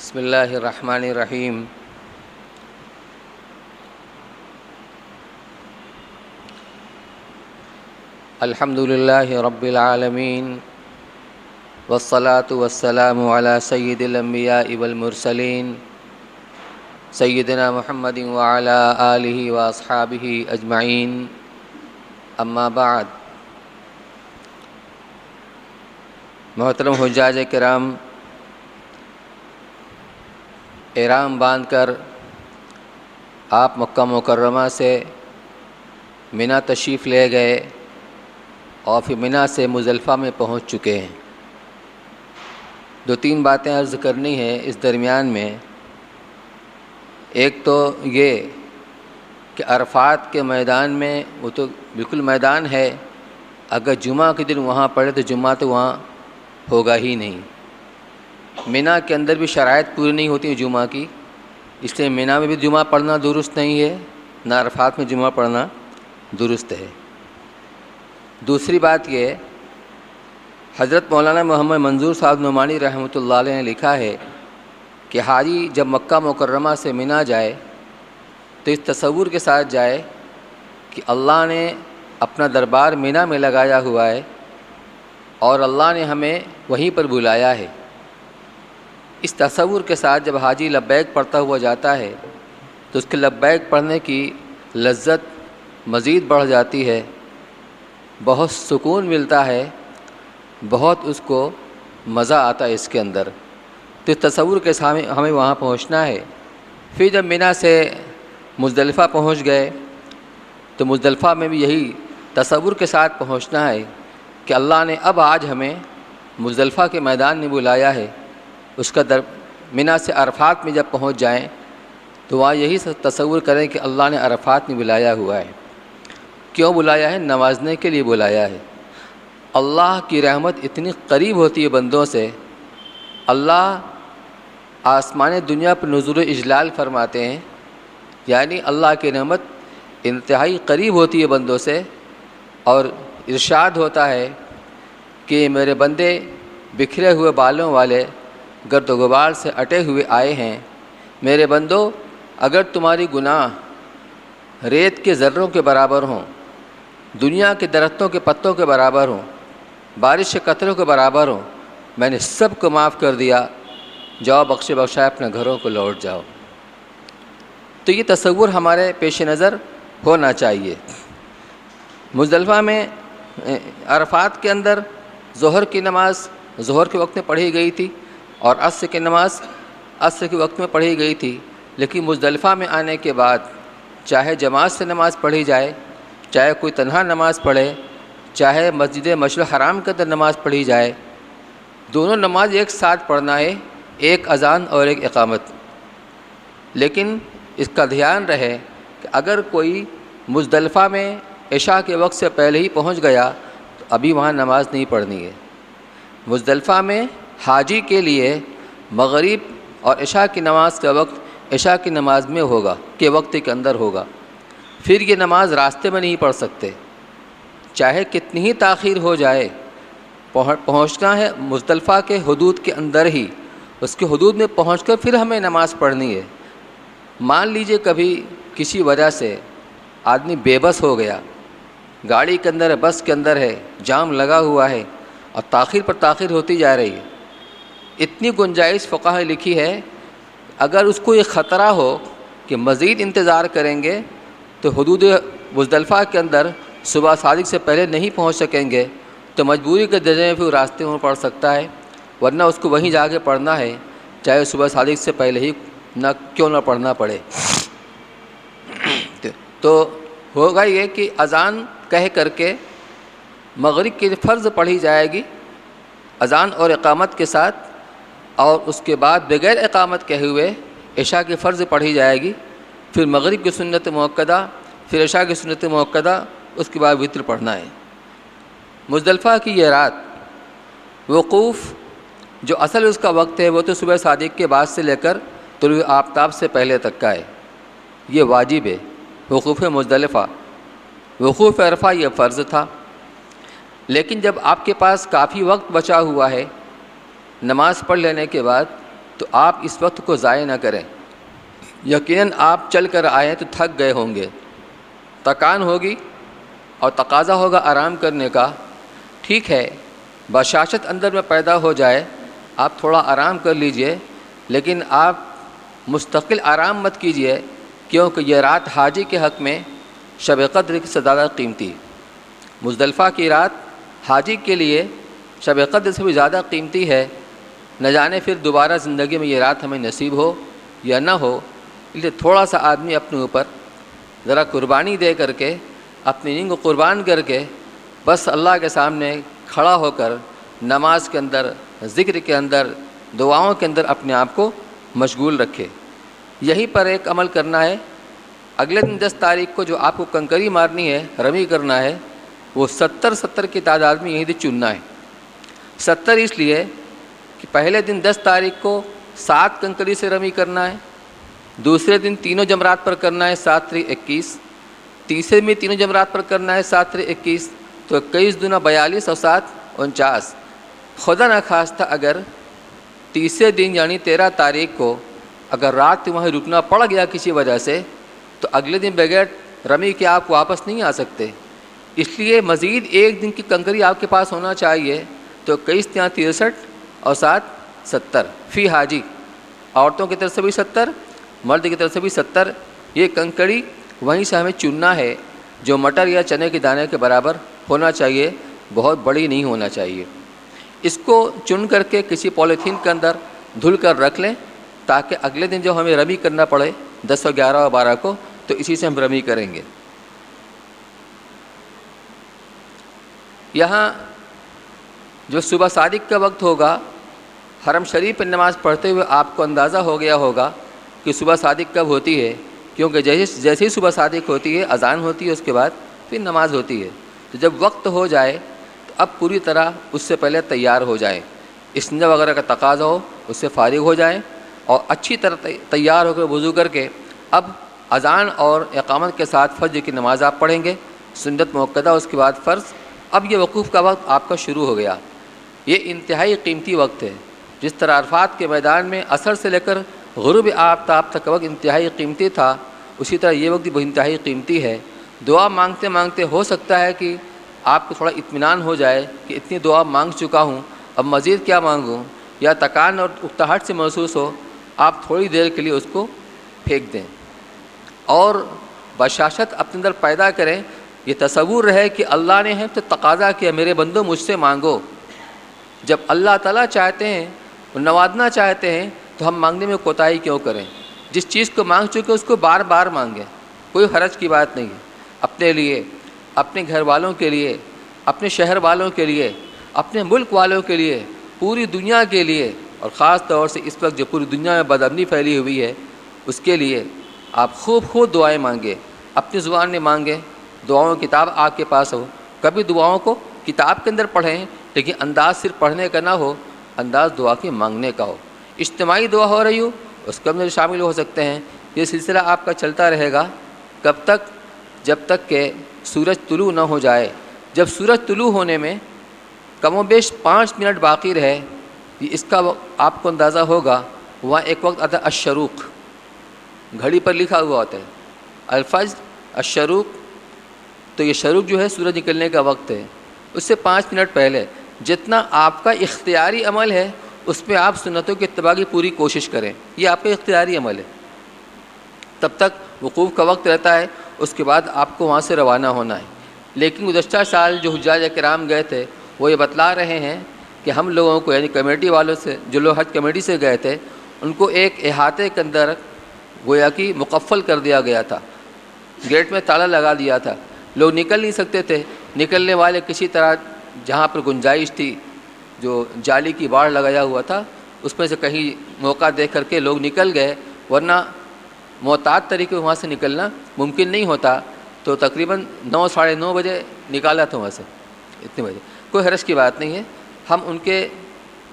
بسم اللہ الرحمن الرحیم۔ الحمد للہ رب العالمین والصلاة والسلام علی سید الانبیاء والمرسلین سیدنا محمد وعلی آلہ واصحابہ اجمعین، اما بعد۔ محترم حجاج کرام، احرام باندھ کر آپ مکہ مکرمہ سے منا تشریف لے گئے اور پھر منا سے مزدلفہ میں پہنچ چکے ہیں۔ دو تین باتیں عرض کرنی ہیں اس درمیان میں۔ ایک تو یہ کہ عرفات کے میدان میں وہ تو بالکل میدان ہے، اگر جمعہ کے دن وہاں پڑے تو جمعہ تو وہاں ہوگا ہی نہیں۔ منا کے اندر بھی شرائط پوری نہیں ہوتی جمعہ کی، اس لیے منا میں بھی جمعہ پڑھنا درست نہیں ہے، نہ عرفات میں جمعہ پڑھنا درست ہے۔ دوسری بات یہ، حضرت مولانا محمد منظور صاحب نعمانی رحمۃ اللہ علیہ نے لکھا ہے کہ حاجی جب مکہ مکرمہ سے منا جائے تو اس تصور کے ساتھ جائے کہ اللہ نے اپنا دربار منا میں لگایا ہوا ہے اور اللہ نے ہمیں وہیں پر بلایا ہے۔ اس تصور کے ساتھ جب حاجی لبیک پڑھتا ہوا جاتا ہے تو اس کے لبیک پڑھنے کی لذت مزید بڑھ جاتی ہے، بہت سکون ملتا ہے، بہت اس کو مزہ آتا ہے اس کے اندر۔ تو اس تصور کے سامنے ہمیں وہاں پہنچنا ہے۔ پھر جب منا سے مزدلفہ پہنچ گئے تو مزدلفہ میں بھی یہی تصور کے ساتھ پہنچنا ہے کہ اللہ نے اب آج ہمیں مزدلفہ کے میدان میں بلایا ہے۔ اس کا منا سے عرفات میں جب پہنچ جائیں تو وہاں یہی تصور کریں کہ اللہ نے عرفات میں بلایا ہوا ہے۔ کیوں بلایا ہے؟ نوازنے کے لیے بلایا ہے۔ اللہ کی رحمت اتنی قریب ہوتی ہے بندوں سے، اللہ آسمان دنیا پر نزول اجلال فرماتے ہیں، یعنی اللہ کی رحمت انتہائی قریب ہوتی ہے بندوں سے، اور ارشاد ہوتا ہے کہ میرے بندے بکھرے ہوئے بالوں والے گرد و غبار سے اٹے ہوئے آئے ہیں۔ میرے بندو، اگر تمہاری گناہ ریت کے ذروں کے برابر ہوں، دنیا کے درختوں کے پتوں کے برابر ہوں، بارش کے قطروں کے برابر ہوں، میں نے سب کو معاف کر دیا، جاؤ بخشے بخشائے اپنے گھروں کو لوٹ جاؤ۔ تو یہ تصور ہمارے پیش نظر ہونا چاہیے۔ مزدلفہ میں عرفات کے اندر ظہر کی نماز ظہر کے وقت میں پڑھی گئی تھی اور عصر کی نماز عصر کے وقت میں پڑھی گئی تھی، لیکن مزدلفہ میں آنے کے بعد چاہے جماعت سے نماز پڑھی جائے، چاہے کوئی تنہا نماز پڑھے، چاہے مسجد مشعر حرام کے اندر نماز پڑھی جائے، دونوں نماز ایک ساتھ پڑھنا ہے، ایک اذان اور ایک اقامت۔ لیکن اس کا دھیان رہے کہ اگر کوئی مزدلفہ میں عشاء کے وقت سے پہلے ہی پہنچ گیا تو ابھی وہاں نماز نہیں پڑھنی ہے۔ مزدلفہ میں حاجی کے لیے مغرب اور عشاء کی نماز کا وقت عشاء کی نماز میں ہوگا، کے وقت کے اندر ہوگا۔ پھر یہ نماز راستے میں نہیں پڑھ سکتے، چاہے کتنی ہی تاخیر ہو جائے، پہنچنا ہے مزدلفہ کے حدود کے اندر ہی، اس کے حدود میں پہنچ کر پھر ہمیں نماز پڑھنی ہے۔ مان لیجئے کبھی کسی وجہ سے آدمی بے بس ہو گیا، گاڑی کے اندر ہے، بس کے اندر ہے، جام لگا ہوا ہے اور تاخیر پر تاخیر ہوتی جا رہی ہے، اتنی گنجائش فقہ نے لکھی ہے، اگر اس کو یہ خطرہ ہو کہ مزید انتظار کریں گے تو حدود مزدلفہ کے اندر صبح صادق سے پہلے نہیں پہنچ سکیں گے تو مجبوری کے درجے میں پھر راستے میں پڑھ سکتا ہے، ورنہ اس کو وہیں جا کے پڑھنا ہے، چاہے صبح صادق سے پہلے ہی کیوں نہ پڑھنا پڑے۔ تو ہوگا یہ کہ اذان کہہ کر کے مغرب کی فرض پڑھی جائے گی اذان اور اقامت کے ساتھ، اور اس کے بعد بغیر اقامت کہے ہوئے عشاء کی فرض پڑھی جائے گی، پھر مغرب کی سنت مؤکدہ، پھر عشاء کی سنت مؤکدہ، اس کے بعد وتر پڑھنا ہے۔ مزدلفہ کی یہ رات وقوف جو اصل اس کا وقت ہے وہ تو صبح صادق کے بعد سے لے کر طلوع آفتاب سے پہلے تک کا ہے، یہ واجب ہے وقوف مزدلفہ۔ وقوف عرفہ یہ فرض تھا، لیکن جب آپ کے پاس کافی وقت بچا ہوا ہے، نماز پڑھ لینے کے بعد تو آپ اس وقت کو ضائع نہ کریں۔ یقیناً آپ چل کر آئے تو تھک گئے ہوں گے، تکان ہوگی اور تقاضا ہوگا آرام کرنے کا۔ ٹھیک ہے، بشاشت اندر میں پیدا ہو جائے، آپ تھوڑا آرام کر لیجئے، لیکن آپ مستقل آرام مت کیجئے، کیونکہ یہ رات حاجی کے حق میں شب قدر سے زیادہ قیمتی، مزدلفہ کی رات حاجی کے لیے شب قدر سے بھی زیادہ قیمتی ہے۔ نہ جانے پھر دوبارہ زندگی میں یہ رات ہمیں نصیب ہو یا نہ ہو، اس لیے تھوڑا سا آدمی اپنے اوپر ذرا قربانی دے کر کے، اپنی نیند کو قربان کر کے، بس اللہ کے سامنے کھڑا ہو کر نماز کے اندر، ذکر کے اندر، دعاؤں کے اندر اپنے آپ کو مشغول رکھے۔ یہیں پر ایک عمل کرنا ہے۔ اگلے دن 10 تاریخ کو جو آپ کو کنکری مارنی ہے، رمی کرنا ہے، وہ 70 کی تعداد میں یہیں سے چننا ہے۔ 70 اس لیے کہ پہلے دن 10 تاریخ کو 7 کنکری سے رمی کرنا ہے، دوسرے دن تینوں جمرات پر کرنا ہے 7 × 21، تیسرے میں تینوں جمرات پر کرنا ہے 7 × 21، تو 21 دنا 42 اور 7 49۔ خدا نخواستہ اگر تیسرے دن یعنی 13 تاریخ کو اگر رات وہیں رکنا پڑ گیا کسی وجہ سے، تو اگلے دن بغیر رمی کے آپ واپس نہیں آ سکتے۔ اس لیے مزید ایک دن کی کنکری آپ کے پاس ہونا چاہیے۔ تو 21 × 63 اور 7 70 فی حاجی، عورتوں کی طرف سے بھی 70، مرد کی طرف سے بھی 70۔ یہ کنکڑی وہیں سے ہمیں چننا ہے، جو مٹر یا چنے کے دانے کے برابر ہونا چاہیے، بہت بڑی نہیں ہونا چاہیے۔ اس کو چن کر کے کسی پولیتھین کے اندر دھل کر رکھ لیں، تاکہ اگلے دن جو ہمیں رمی کرنا پڑے 10 اور 11 اور 12 کو، تو اسی سے ہم رمی کریں گے۔ یہاں جو صبح صادق کا وقت ہوگا، حرم شریف پر نماز پڑھتے ہوئے آپ کو اندازہ ہو گیا ہوگا کہ صبح صادق کب ہوتی ہے، کیونکہ جیسے ہی صبح صادق ہوتی ہے، اذان ہوتی ہے، اس کے بعد پھر نماز ہوتی ہے۔ تو جب وقت ہو جائے تو اب پوری طرح اس سے پہلے تیار ہو جائیں، استنجا وغیرہ کا تقاضا ہو اس سے فارغ ہو جائیں، اور اچھی طرح تیار ہو کر وضو کر کے اب اذان اور اقامت کے ساتھ فجر کی نماز آپ پڑھیں گے، سنت مؤکدہ، اس کے بعد فرض۔ اب یہ وقوف کا وقت آپ کا شروع ہو گیا۔ یہ انتہائی قیمتی وقت ہے۔ جس طرح عرفات کے میدان میں عصر سے لے کر غروب آفتاب تک کا وقت انتہائی قیمتی تھا، اسی طرح یہ وقت بھی انتہائی قیمتی ہے۔ دعا مانگتے مانگتے ہو سکتا ہے کہ آپ کو تھوڑا اطمینان ہو جائے کہ اتنی دعا مانگ چکا ہوں، اب مزید کیا مانگوں، یا تکان اور اکتاہٹ سے محسوس ہو، آپ تھوڑی دیر کے لیے اس کو پھینک دیں اور بشاشت اپنے اندر پیدا کریں۔ یہ تصور رہے کہ اللہ نے ہم سے تقاضا کیا، میرے بندو مجھ سے مانگو۔ جب اللہ تعالیٰ چاہتے ہیں، وہ نوازنا چاہتے ہیں، تو ہم مانگنے میں کوتاہی کیوں کریں؟ جس چیز کو مانگ چکے اس کو بار بار مانگیں، کوئی حرج کی بات نہیں ہے۔ اپنے لیے، اپنے گھر والوں کے لیے، اپنے شہر والوں کے لیے، اپنے ملک والوں کے لیے، پوری دنیا کے لیے، اور خاص طور سے اس وقت جو پوری دنیا میں بدامنی پھیلی ہوئی ہے، اس کے لیے آپ خوب دعائیں مانگیں، اپنی زبان میں مانگیں۔ دعاؤں کی کتاب آپ کے پاس ہو، کبھی دعاؤں کو کتاب کے اندر پڑھیں، لیکن انداز صرف پڑھنے کا نہ ہو، انداز دعا کے مانگنے کا ہو۔ اجتماعی دعا ہو رہی ہو، اس کے اندر شامل ہو سکتے ہیں۔ یہ سلسلہ آپ کا چلتا رہے گا، کب تک؟ جب تک کہ سورج طلوع نہ ہو جائے۔ جب سورج طلوع ہونے میں کم و بیش 5 منٹ باقی رہے، اس کا آپ کو اندازہ ہوگا۔ وہاں ایک وقت آتا ہے الشروق، گھڑی پر لکھا ہوا ہوتا ہے الفجر الشروق، تو یہ شروق جو ہے سورج نکلنے کا وقت ہے۔ اس سے 5 منٹ پہلے جتنا آپ کا اختیاری عمل ہے، اس میں آپ سنتوں کی اتباع کی پوری کوشش کریں۔ یہ آپ کا اختیاری عمل ہے۔ تب تک وقوف کا وقت رہتا ہے، اس کے بعد آپ کو وہاں سے روانہ ہونا ہے۔ لیکن گزشتہ سال جو حجاج کرام گئے تھے، وہ یہ بتلا رہے ہیں کہ ہم لوگوں کو، یعنی کمیٹی والوں سے، جو لوگ حج کمیٹی سے گئے تھے، ان کو ایک احاطے کے اندر گویا کہ مقفل کر دیا گیا تھا، گیٹ میں تالا لگا دیا تھا، لوگ نکل نہیں سکتے تھے۔ نکلنے والے کسی طرح جہاں پر گنجائش تھی، جو جالی کی باڑ لگایا ہوا تھا، اس میں سے کہیں موقع دیکھ کر کے لوگ نکل گئے، ورنہ محتاط طریقے وہاں سے نکلنا ممکن نہیں ہوتا۔ تو تقریباً 9 ساڑھے 9 بجے نکالا تھا وہاں سے، اتنے بجے۔ کوئی حرج کی بات نہیں ہے، ہم ان کے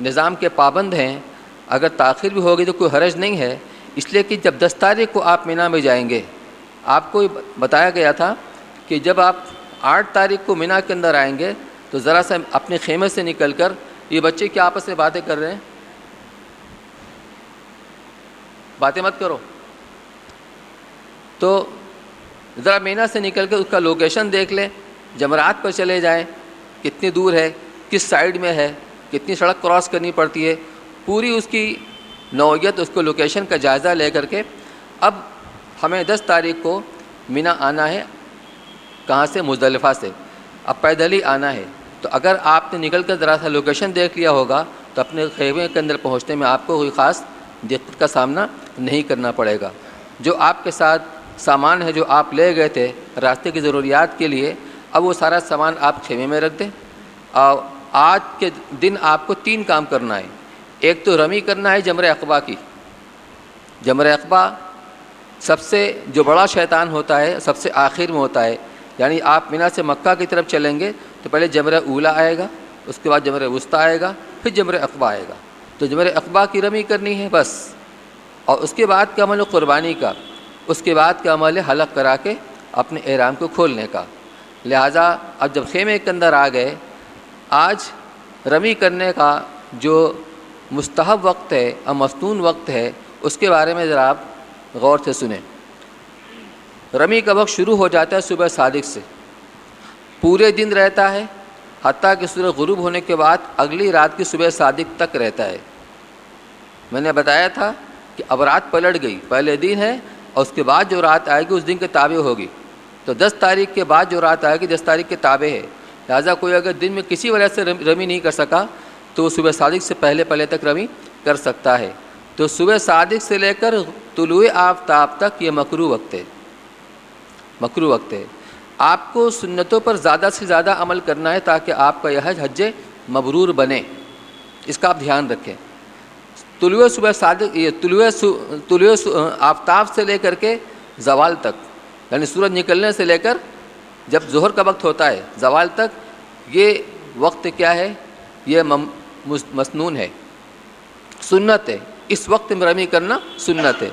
نظام کے پابند ہیں، اگر تاخیر بھی ہوگی تو کوئی حرج نہیں ہے۔ اس لیے کہ جب 10 تاریخ کو آپ مینا میں جائیں گے، آپ کو بتایا گیا تھا کہ جب آپ 8 تاریخ کو مینا کے اندر آئیں گے تو ذرا سا اپنے خیمے سے نکل کر، یہ بچے کیا آپس میں باتیں کر رہے ہیں؟ باتیں مت کرو. تو ذرا مینا سے نکل کے اس کا لوکیشن دیکھ لیں, جمرات پر چلے جائیں, کتنی دور ہے, کس سائیڈ میں ہے, کتنی سڑک کراس کرنی پڑتی ہے, پوری اس کی نوعیت, اس کو لوکیشن کا جائزہ لے کر کے اب ہمیں 10 تاریخ کو مینا آنا ہے. کہاں سے؟ مزدلفہ سے. اب پیدل ہی آنا ہے. تو اگر آپ نے نکل کر ذرا سا لوکیشن دیکھ لیا ہوگا تو اپنے خیمے کے اندر پہنچنے میں آپ کو کوئی خاص دقت کا سامنا نہیں کرنا پڑے گا. جو آپ کے ساتھ سامان ہے جو آپ لے گئے تھے راستے کی ضروریات کے لیے, اب وہ سارا سامان آپ خیمے میں رکھ دیں. اور آج کے دن آپ کو 3 کام کرنا ہے. ایک تو رمی کرنا ہے جمرہ عقبہ کی. جمرہ عقبہ سب سے جو بڑا شیطان ہوتا ہے سب سے آخر میں ہوتا ہے. یعنی آپ مینا سے مکہ کی طرف چلیں گے تو پہلے جمرہ اولا آئے گا, اس کے بعد جمرہ وسطیٰ آئے گا, پھر جمرہ عقبہ آئے گا. تو جمرہ عقبہ کی رمی کرنی ہے بس. اور اس کے بعد کا عمل قربانی کا, اس کے بعد کا عمل حلق کرا کے اپنے احرام کو کھولنے کا. لہٰذا اب جب خیمے کے اندر آ گئے, آج رمی کرنے کا جو مستحب وقت ہے اور مسنون وقت ہے اس کے بارے میں ذرا آپ غور سے سنیں. رمی کا وقت شروع ہو جاتا ہے صبح صادق سے, پورے دن رہتا ہے حتیٰ کہ سورج غروب ہونے کے بعد اگلی رات کی صبح صادق تک رہتا ہے. میں نے بتایا تھا کہ اب رات پلٹ گئی, پہلے دن ہے اور اس کے بعد جو رات آئے گی اس دن کے تابع ہوگی. تو 10 تاریخ کے بعد جو رات آئے گی 10 تاریخ کے تابع ہے. لہٰذا کوئی اگر دن میں کسی وجہ سے رمی نہیں کر سکا تو وہ صبح صادق سے پہلے تک رمی کر سکتا ہے. تو صبح صادق سے لے کر طلوع آفتاب تک یہ مکروہ وقت ہے. مکروہ وقت ہے. آپ کو سنتوں پر زیادہ سے زیادہ عمل کرنا ہے تاکہ آپ کا یہ حج مبرور بنے. اس کا آپ دھیان رکھیں. طلوع صبح صادق, یہ طلوع آفتاب سے لے کر کے زوال تک, یعنی سورج نکلنے سے لے کر جب ظہر کا وقت ہوتا ہے زوال تک, یہ وقت کیا ہے؟ یہ مسنون ہے, سنت ہے. اس وقت میں رمی کرنا سنت ہے.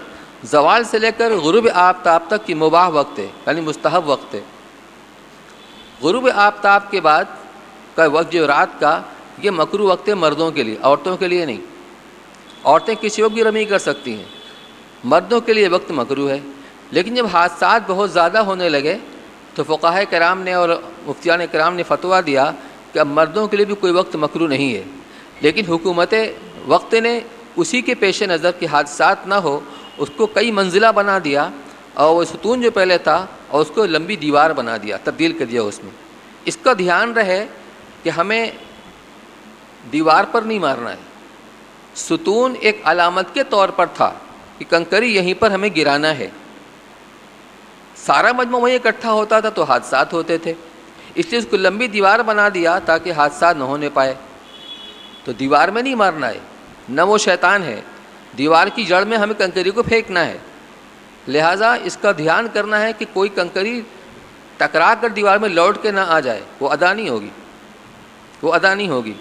زوال سے لے کر غروب آفتاب تک کی مباح وقت ہے, یعنی مستحب وقت ہے. غروب آفتاب کے بعد کا وقت جو رات کا, یہ مکروہ وقت ہے مردوں کے لیے, عورتوں کے لیے نہیں. عورتیں کسی وقت بھی رمی کر سکتی ہیں, مردوں کے لیے وقت مکروہ ہے. لیکن جب حادثات بہت زیادہ ہونے لگے تو فقہائے کرام نے اور مفتیان کرام نے فتویٰ دیا کہ اب مردوں کے لیے بھی کوئی وقت مکروہ نہیں ہے. لیکن حکومت وقت نے اسی کے پیش نظر کہ حادثات نہ ہو اس کو کئی منزلہ بنا دیا, اور وہ ستون جو پہلے تھا اور اس کو لمبی دیوار بنا دیا, تبدیل کر دیا اس میں. اس کا دھیان رہے کہ ہمیں دیوار پر نہیں مارنا ہے. ستون ایک علامت کے طور پر تھا کہ کنکری یہیں پر ہمیں گرانا ہے. سارا مجموعہ وہیں اکٹھا ہوتا تھا تو حادثات ہوتے تھے, اس لیے اس کو لمبی دیوار بنا دیا تاکہ حادثات نہ ہونے پائے. تو دیوار میں نہیں مارنا ہے, نہ وہ شیطان ہے. دیوار کی جڑ میں ہمیں کنکری کو پھینکنا ہے. لہٰذا اس کا دھیان کرنا ہے کہ کوئی کنکری ٹکرا کر دیوار میں لوٹ کے نہ آ جائے, وہ ادا نہیں ہوگی, وہ ادا نہیں ہوگی.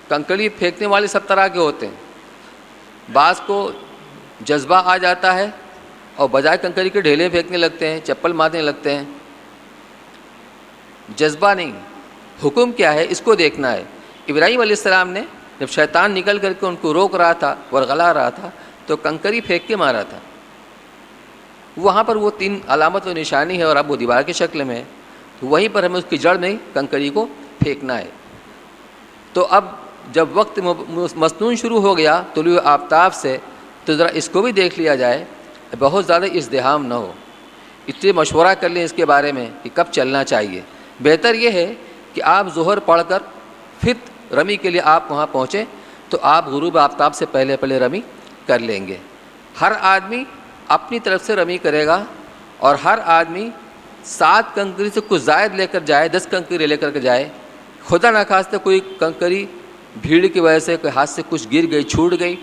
کنکری پھینکنے والے سب طرح کے ہوتے ہیں. بعض کو جذبہ آ جاتا ہے اور بجائے کنکری کے ڈھیلے پھینکنے لگتے ہیں, چپل مارنے لگتے ہیں. جذبہ نہیں, حکم کیا ہے اس کو دیکھنا ہے. ابراہیم علیہ السلام نے جب شیطان نکل کر کے ان کو روک رہا تھا, ورغلا رہا تھا, تو کنکری پھینک کے مارا تھا. وہاں پر وہ 3 علامت و نشانی ہے اور اب وہ دیوار کی شکل میں ہے, تو وہیں پر ہمیں اس کی جڑ میں کنکری کو پھینکنا ہے. تو اب جب وقت مسنون شروع ہو گیا طلوع آفتاب سے, تو ذرا اس کو بھی دیکھ لیا جائے, بہت زیادہ ازدحام نہ ہو. اس لیے مشورہ کر لیں اس کے بارے میں کہ کب چلنا چاہیے. بہتر یہ ہے کہ آپ ظہر پڑھ کر پھر رمی کے لیے آپ وہاں پہنچیں تو آپ غروب آفتاب سے پہلے رمی کر لیں گے. ہر آدمی اپنی طرف سے رمی کرے گا, اور ہر آدمی 7 کنکری سے کچھ زائد لے کر جائے, 10 کنکری لے کر کے جائے. خدا نخواستہ کوئی کنکری بھیڑ کی وجہ سے کوئی ہاتھ سے کچھ گر گئی, چھوٹ گئی,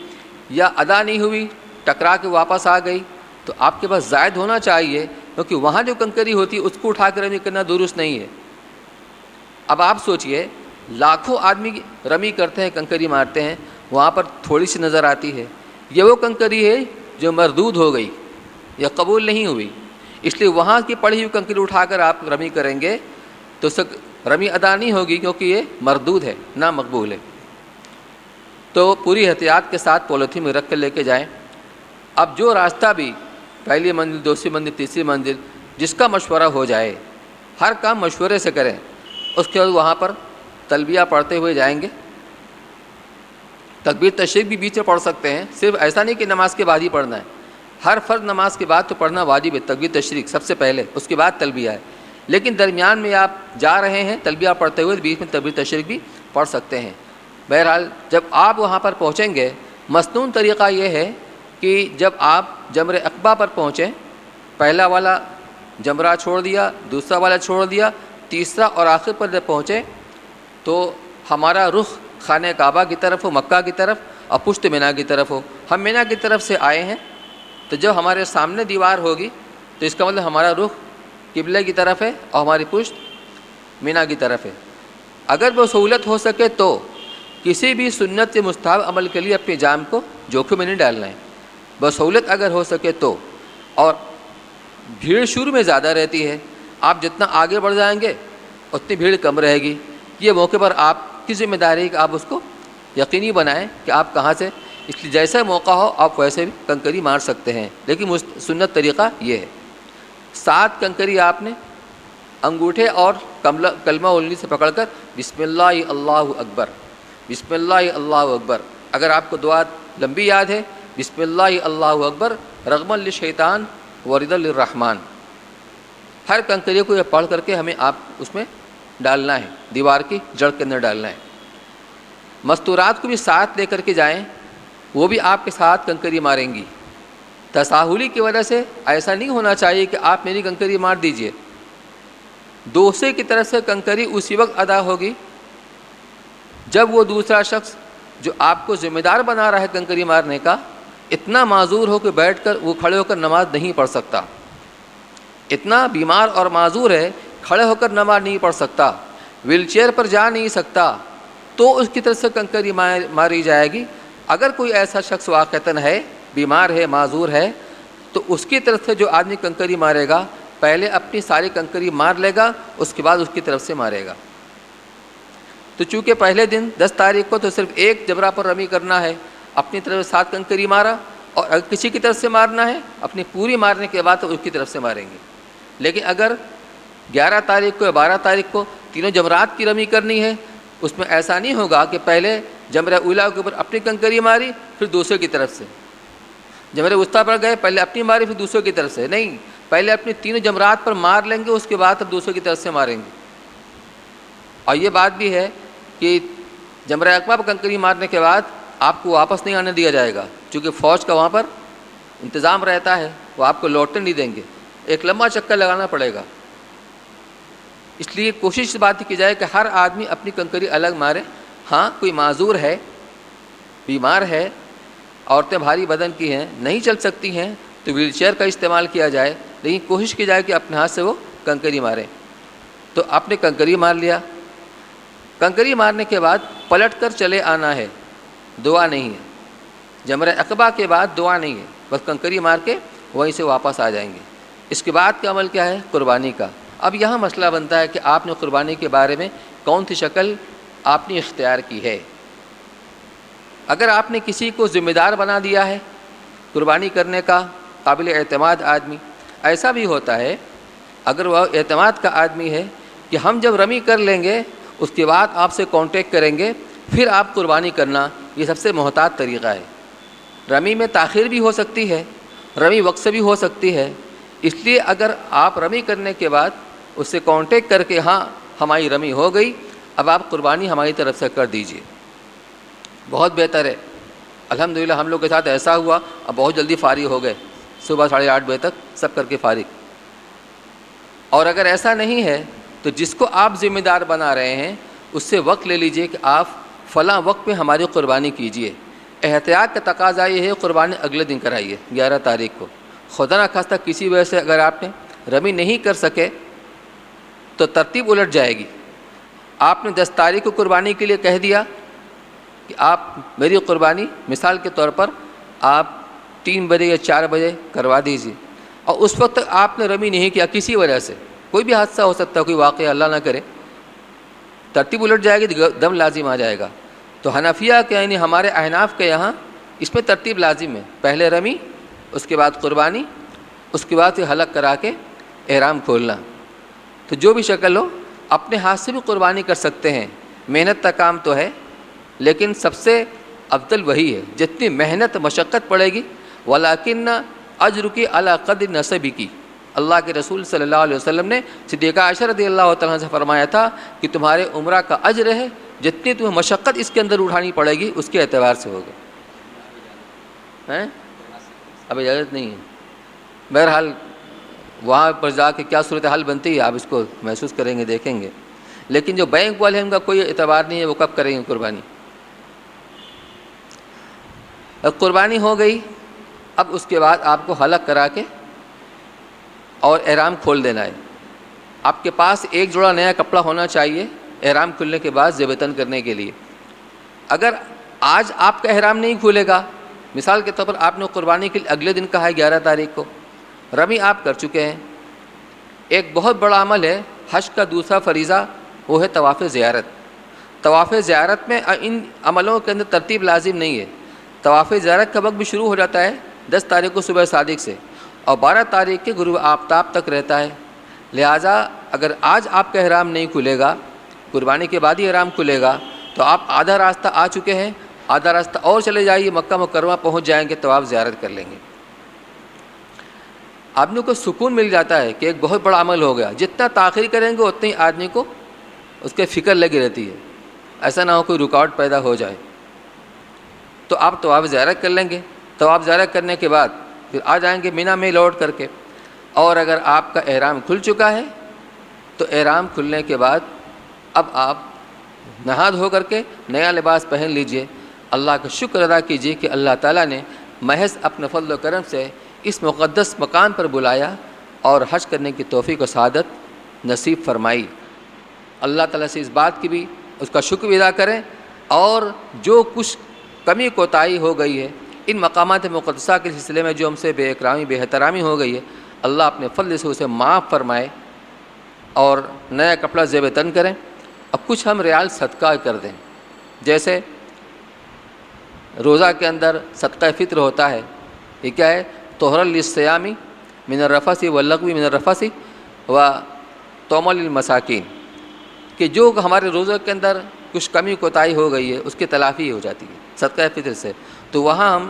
یا ادا نہیں ہوئی, ٹکرا کے واپس آ گئی, تو آپ کے پاس زائد ہونا چاہیے, کیونکہ وہاں جو کنکری ہوتی ہے اس کو اٹھا کر رمی کرنا درست نہیں ہے. اب آپ سوچئے, لاکھوں آدمی رمی کرتے ہیں, کنکری مارتے ہیں, وہاں پر تھوڑی سی نظر آتی ہے. یہ وہ کنکری ہے جو مردود ہو گئی یا قبول نہیں ہوئی. اس لیے وہاں کی پڑی ہوئی کنکری اٹھا کر آپ رمی کریں گے تو رمی ادا نہیں ہوگی, کیونکہ یہ مردود ہے, نا مقبول ہے. تو پوری احتیاط کے ساتھ پولیتھین میں رکھ کر لے کے جائیں. اب جو راستہ بھی پہلی منزل، دوسری منزل، تیسری منزل، جس کا مشورہ ہو جائے، ہر کام مشورے سے کریں. اس کے بعد وہاں پر تلبیہ پڑھتے ہوئے جائیں گے. تکبیر تشریق بھی بیچ میں پڑھ سکتے ہیں، صرف ایسا نہیں کہ نماز کے بعد ہی پڑھنا ہے. ہر فرض نماز کے بعد تو پڑھنا واجب ہے، تکبیر تشریق سب سے پہلے، اس کے بعد تلبیہ ہے. لیکن درمیان میں آپ جا رہے ہیں تلبیہ پڑھتے ہوئے، بیچ میں تکبیر تشریق بھی پڑھ سکتے ہیں. بہرحال جب آپ وہاں پر پہنچیں گے، مسنون طریقہ یہ ہے کہ جب آپ جمرہ عقبہ پر پہنچیں، پہلا والا جمرہ چھوڑ دیا، دوسرا والا چھوڑ دیا، تیسرا اور آخر پر جب پہنچے تو ہمارا رخ خانہ کعبہ کی طرف ہو، مکہ کی طرف، اور پشت مینا کی طرف ہو. ہم مینا کی طرف سے آئے ہیں تو جب ہمارے سامنے دیوار ہوگی تو اس کا مطلب ہمارا رخ قبلے کی طرف ہے اور ہماری پشت مینا کی طرف ہے. اگر وہ سہولت ہو سکے تو کسی بھی سنت سے مستحب عمل کے لیے اپنی جان کو جوکھم میں نہیں ڈالنا ہے، بسہولت اگر ہو سکے تو. اور بھیڑ شروع میں زیادہ رہتی ہے، آپ جتنا آگے بڑھ جائیں گے اتنی بھیڑ کم رہے گی. یہ موقع پر آپ کی ذمہ داری ہے کہ آپ اس کو یقینی بنائیں کہ آپ کہاں سے، اس لیے جیسا موقع ہو آپ ویسے بھی کنکری مار سکتے ہیں. لیکن سنت طریقہ یہ ہے، 7 کنکری آپ نے انگوٹھے اور کلمہ انگلی سے پکڑ کر بسم اللہ اللہ اکبر، بسم اللہ اللہ اکبر. اگر آپ کو دعا لمبی یاد ہے، بسم اللہ اللہ اکبر رغما للشیطان وردا للرحمن، ہر کنکری کو یہ پڑھ کر کے ہمیں آپ اس میں ڈالنا ہے، دیوار کی جڑ کے اندر ڈالنا ہے. مستورات کو بھی ساتھ لے کر کے جائیں، وہ بھی آپ کے ساتھ کنکری ماریں گی. تساہلی کی وجہ سے ایسا نہیں ہونا چاہیے کہ آپ میری کنکری مار دیجئے. دوسرے کی طرف سے کنکری اسی وقت ادا ہوگی جب وہ دوسرا شخص جو آپ کو ذمہ دار بنا رہا ہے کنکری مارنے کا، اتنا معذور ہو کہ بیٹھ کر وہ کھڑے ہو کر نماز نہیں پڑھ سکتا، اتنا بیمار اور معذور ہے کھڑے ہو کر نماز نہیں پڑھ سکتا، ویل چیئر پر جا نہیں سکتا، تو اس کی طرف سے کنکری ماری جائے گی. اگر کوئی ایسا شخص واقعتاً ہے، بیمار ہے، معذور ہے، تو اس کی طرف سے جو آدمی کنکری مارے گا پہلے اپنی ساری کنکری مار لے گا، اس کے بعد اس کی طرف سے مارے گا. تو چونکہ پہلے دن 10 تاریخ کو تو صرف ایک جمرہ پر رمی کرنا ہے، اپنی طرف سے 7 کنکری مارا، اور اگر کسی کی طرف سے مارنا ہے اپنی پوری مارنے کے بعد تو اس کی طرف سے ماریں گے. لیکن اگر 11 تاریخ کو یا 12 تاریخ کو تینوں جمرات کی رمی کرنی ہے، اس میں ایسا نہیں ہوگا کہ پہلے جمرہ اولیٰ کے اوپر اپنی کنکری ماری پھر دوسرے کی طرف سے، جمرہ وسطیٰ پر گئے پہلے اپنی ماری پھر دوسرے کی طرف سے، نہیں، پہلے اپنی تینوں جمرات پر مار لیں گے، اس کے بعد اب دوسرے کی طرف سے ماریں گے. اور یہ بات بھی ہے کہ جمرہ عقبہ پر کنکری مارنے کے بعد آپ کو واپس نہیں آنے دیا جائے گا، چونکہ فوج کا وہاں پر انتظام رہتا ہے، وہ آپ کو لوٹنے نہیں دیں گے، ایک لمبا چکر لگانا پڑے گا. اس لیے کوشش اس بات کی جائے کہ ہر آدمی اپنی کنکری الگ مارے. ہاں کوئی معذور ہے، بیمار ہے، عورتیں بھاری بدن کی ہیں، نہیں چل سکتی ہیں تو ویل چیئر کا استعمال کیا جائے، لیکن کوشش کی جائے کہ اپنے ہاتھ سے وہ کنکری ماریں. تو آپ نے کنکری مار لیا، کنکری مارنے کے بعد پلٹ کر چلے آنا ہے، دعا نہیں ہے. جمرہ عقبہ کے بعد دعا نہیں ہے، بس کنکری مار کے وہیں سے واپس آ جائیں گے. اس کے بعد کا عمل کیا ہے؟ قربانی کا. اب یہاں مسئلہ بنتا ہے کہ آپ نے قربانی کے بارے میں کون سی شکل آپ نے اختیار کی ہے. اگر آپ نے کسی کو ذمہ دار بنا دیا ہے قربانی کرنے کا، قابل اعتماد آدمی، ایسا بھی ہوتا ہے اگر وہ اعتماد کا آدمی ہے کہ ہم جب رمی کر لیں گے اس کے بعد آپ سے کانٹیکٹ کریں گے پھر آپ قربانی کرنا، یہ سب سے محتاط طریقہ ہے. رمی میں تاخیر بھی ہو سکتی ہے، رمی وقت سے بھی ہو سکتی ہے، اس لیے اگر آپ رمی کرنے کے بعد اس سے کانٹیکٹ کر کے ہاں ہماری رمی ہو گئی، اب آپ قربانی ہماری طرف سے کر دیجئے، بہت بہتر ہے. الحمدللہ ہم لوگ کے ساتھ ایسا ہوا، اب بہت جلدی فارغ ہو گئے، صبح 8:30 بجے تک سب کر کے فارغ. اور اگر ایسا نہیں ہے تو جس کو آپ ذمہ دار بنا رہے ہیں اس سے وقت لے لیجئے کہ آپ فلاں وقت میں ہماری قربانی کیجئے. احتیاط کا تقاضا یہ ہے قربانی اگلے دن کرائیے 11 تاریخ کو. خدا نخواستہ کسی وجہ سے اگر آپ نے رمی نہیں کر سکے تو ترتیب الٹ جائے گی. آپ نے 10 تاریخ کو قربانی کے لیے کہہ دیا کہ آپ میری قربانی مثال کے طور پر آپ 3 بجے یا 4 بجے کروا دیجیے، اور اس وقت آپ نے رمی نہیں کیا کسی وجہ سے، کوئی بھی حادثہ ہو سکتا ہے، کوئی واقعہ اللہ نہ کرے، ترتیب الٹ جائے گی، دم لازم آ جائے گا. تو حنفیہ کے یعنی ہمارے احناف کے یہاں اس میں ترتیب لازم ہے، پہلے رمی اس کے بعد قربانی، اس کے بعد پھر حلق کرا کے احرام کھولنا۔ تو جو بھی شکل ہو اپنے ہاتھ سے بھی قربانی کر سکتے ہیں، محنت کا کام تو ہے لیکن سب سے افضل وہی ہے جتنی محنت مشقت پڑے گی، ولیکن اجرکی علی قدر نسبکی۔ اللہ کے رسول صلی اللہ علیہ وسلم نے صدیقہ عائشہ رضی اللہ تعالیٰ سے فرمایا تھا کہ تمہارے عمرہ کا اجر ہے، جتنی تمہیں مشقت اس کے اندر اٹھانی پڑے گی اس کے اعتبار سے ہوگا۔ اب اجازت نہیں ہے، بہرحال وہاں پر جا کے کیا صورتحال بنتی ہے آپ اس کو محسوس کریں گے، دیکھیں گے۔ لیکن جو بینک والے ہیں ان کا کوئی اعتبار نہیں ہے، وہ کب کریں گے قربانی۔ قربانی ہو گئی، اب اس کے بعد آپ کو حلق کرا کے اور احرام کھول دینا ہے۔ آپ کے پاس ایک جوڑا نیا کپڑا ہونا چاہیے احرام کھلنے کے بعد زیب تن کرنے کے لیے۔ اگر آج آپ کا احرام نہیں کھولے گا، مثال کے طور پر آپ نے قربانی کے لیے اگلے دن کہا ہے 11 تاریخ کو، رمی آپ کر چکے ہیں، ایک بہت بڑا عمل ہے حج کا دوسرا فریضہ، وہ ہے طواف زیارت۔ طواف زیارت میں ان عملوں کے اندر ترتیب لازم نہیں ہے۔ طواف زیارت کا وقت بھی شروع ہو جاتا ہے 10 تاریخ کو صبح صادق سے اور 12 تاریخ کے غروب آفتاب تک رہتا ہے۔ لہٰذا اگر آج آپ کا احرام نہیں کھلے گا، قربانی کے بعد ہی احرام کھلے گا، تو آپ آدھا راستہ آ چکے ہیں، آدھا راستہ اور چلے جائیے، مکہ مکرمہ پہنچ جائیں گے، طواف زیارت کر لیں گے۔ آدمی کو سکون مل جاتا ہے کہ ایک بہت بڑا عمل ہو گیا۔ جتنا تاخیر کریں گے اتنی آدمی کو اس کے فکر لگی رہتی ہے، ایسا نہ ہو کوئی رکاوٹ پیدا ہو جائے۔ تو آپ طواف زیارت کر لیں گے، طواف زیارت کرنے کے بعد پھر آ جائیں گے مینا میں لوٹ کر کے۔ اور اگر آپ کا احرام کھل چکا ہے تو احرام کھلنے کے بعد اب آپ نہا دھو کر کے نیا لباس پہن لیجئے، اللہ کا شکر ادا کیجئے کہ اللہ تعالیٰ نے محض اپنے فضل و کرم سے اس مقدس مقام پر بلایا اور حج کرنے کی توفیق و سعادت نصیب فرمائی۔ اللہ تعالیٰ سے اس بات کی بھی اس کا شکر ادا کریں، اور جو کچھ کمی کوتاہی ہو گئی ہے ان مقامات مقدسہ کے سلسلے میں جو ہم سے بے اکرامی بے احترامی ہو گئی ہے، اللہ اپنے فضل سے اسے معاف فرمائے اور نیا کپڑا زیب تن کریں، اور کچھ ہم ریال صدقہ کر دیں۔ جیسے روزہ کے اندر صدقہ فطر ہوتا ہے، یہ کیا ہے؟ طہر للصیام من الرفث واللغو من الرفث وطعام للمساکین، کہ جو ہمارے روزے کے اندر کچھ کمی کوتاہی ہو گئی ہے اس کی تلافی ہو جاتی ہے صدقہ فطر سے۔ تو وہاں ہم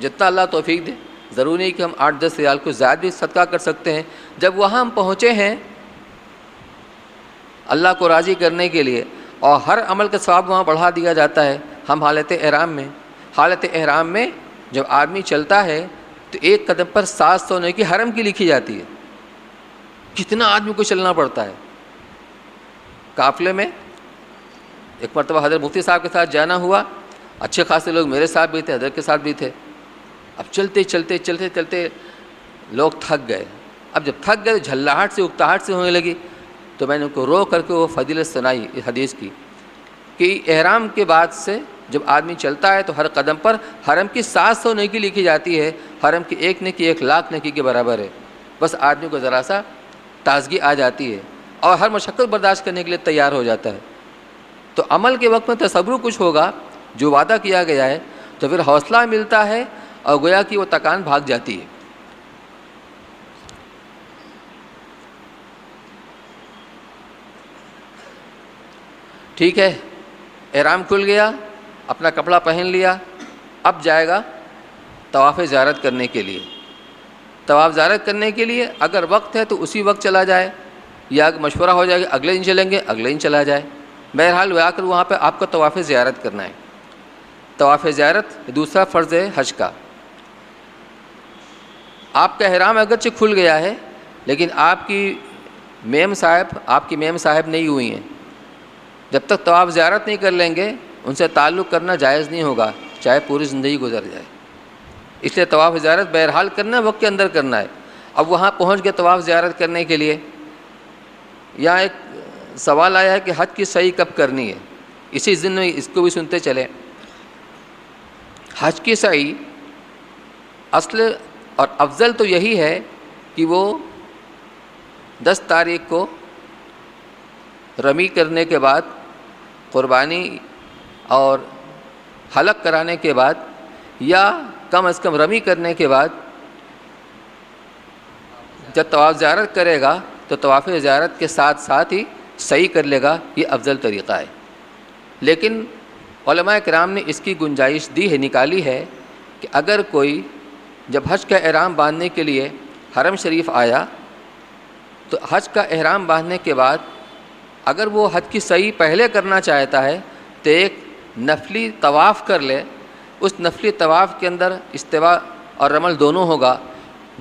جتنا اللہ توفیق دے، ضروری نہیں کہ ہم 8-10 ریال کو زیادہ بھی صدقہ کر سکتے ہیں۔ جب وہاں ہم پہنچے ہیں اللہ کو راضی کرنے کے لیے، اور ہر عمل کا ثواب وہاں بڑھا دیا جاتا ہے۔ ہم حالت احرام میں جب آدمی چلتا ہے تو ایک قدم پر 700 نیکی حرم کی لکھی جاتی ہے۔ کتنا آدمی کو چلنا پڑتا ہے۔ قافلے میں ایک مرتبہ حضرت مفتی صاحب کے ساتھ جانا ہوا، اچھے خاصے لوگ میرے ساتھ بھی تھے، حضرت کے ساتھ بھی تھے۔ اب چلتے چلتے چلتے چلتے لوگ تھک گئے۔ اب جب تھک گئے جھلاہٹ سے اکتاہٹ سے ہونے لگی، تو میں نے ان کو رو کر کے وہ فضیلت سنائی اس حدیث کی کہ احرام کے بعد سے جب آدمی چلتا ہے تو ہر قدم پر حرم کی 700 نیکی لکھی جاتی ہے، حرم کی ایک نیکی 1,00,000 نیکی کے برابر ہے۔ بس آدمی کو ذرا سا تازگی آ جاتی ہے اور ہر مشقت برداشت کرنے کے لیے تیار ہو جاتا ہے۔ تو عمل کے وقت میں تصور کچھ ہوگا جو وعدہ کیا گیا ہے، تو پھر حوصلہ ملتا ہے اور گویا کہ وہ تکان بھاگ جاتی ہے۔ ٹھیک ہے، احرام کھل گیا، اپنا کپڑا پہن لیا، اب جائے گا طواف زیارت کرنے کے لیے۔ طواف زیارت کرنے کے لیے اگر وقت ہے تو اسی وقت چلا جائے، یا مشورہ ہو جائے کہ اگلے دن چلیں گے، اگلے دن چلا جائے۔ بہرحال وہ آ کر وہاں پہ آپ کو طواف زیارت کرنا ہے۔ طواف زیارت دوسرا فرض ہے حج کا۔ آپ کا احرام اگرچہ کھل گیا ہے لیکن آپ کی میم صاحب نہیں ہوئی ہیں، جب تک طواف زیارت نہیں کر لیں گے ان سے تعلق کرنا جائز نہیں ہوگا، چاہے پوری زندگی گزر جائے۔ اس لیے طواف زیارت بہرحال کرنا ہے، وقت کے اندر کرنا ہے۔ اب وہاں پہنچ کے طواف زیارت کرنے کے لیے یہاں ایک سوال آیا ہے کہ حج کی صحیح کب کرنی ہے، اسی ضمن میں اس کو بھی سنتے چلیں۔ حج کی صحیح اصل اور افضل تو یہی ہے کہ وہ 10 تاریخ کو رمی کرنے کے بعد، قربانی اور حلق کرانے کے بعد، یا کم از کم رمی کرنے کے بعد جب طواف زیارت کرے گا تو طواف زیارت کے ساتھ ساتھ ہی صحیح کر لے گا، یہ افضل طریقہ ہے۔ لیکن علماء کرام نے اس کی گنجائش دی ہے، نکالی ہے کہ اگر کوئی جب حج کا احرام باندھنے کے لیے حرم شریف آیا تو حج کا احرام باندھنے کے بعد اگر وہ حج کی صحیح پہلے کرنا چاہتا ہے تو ایک نفلی طواف کر لے، اس نفلی طواف کے اندر استوا اور رمل دونوں ہوگا۔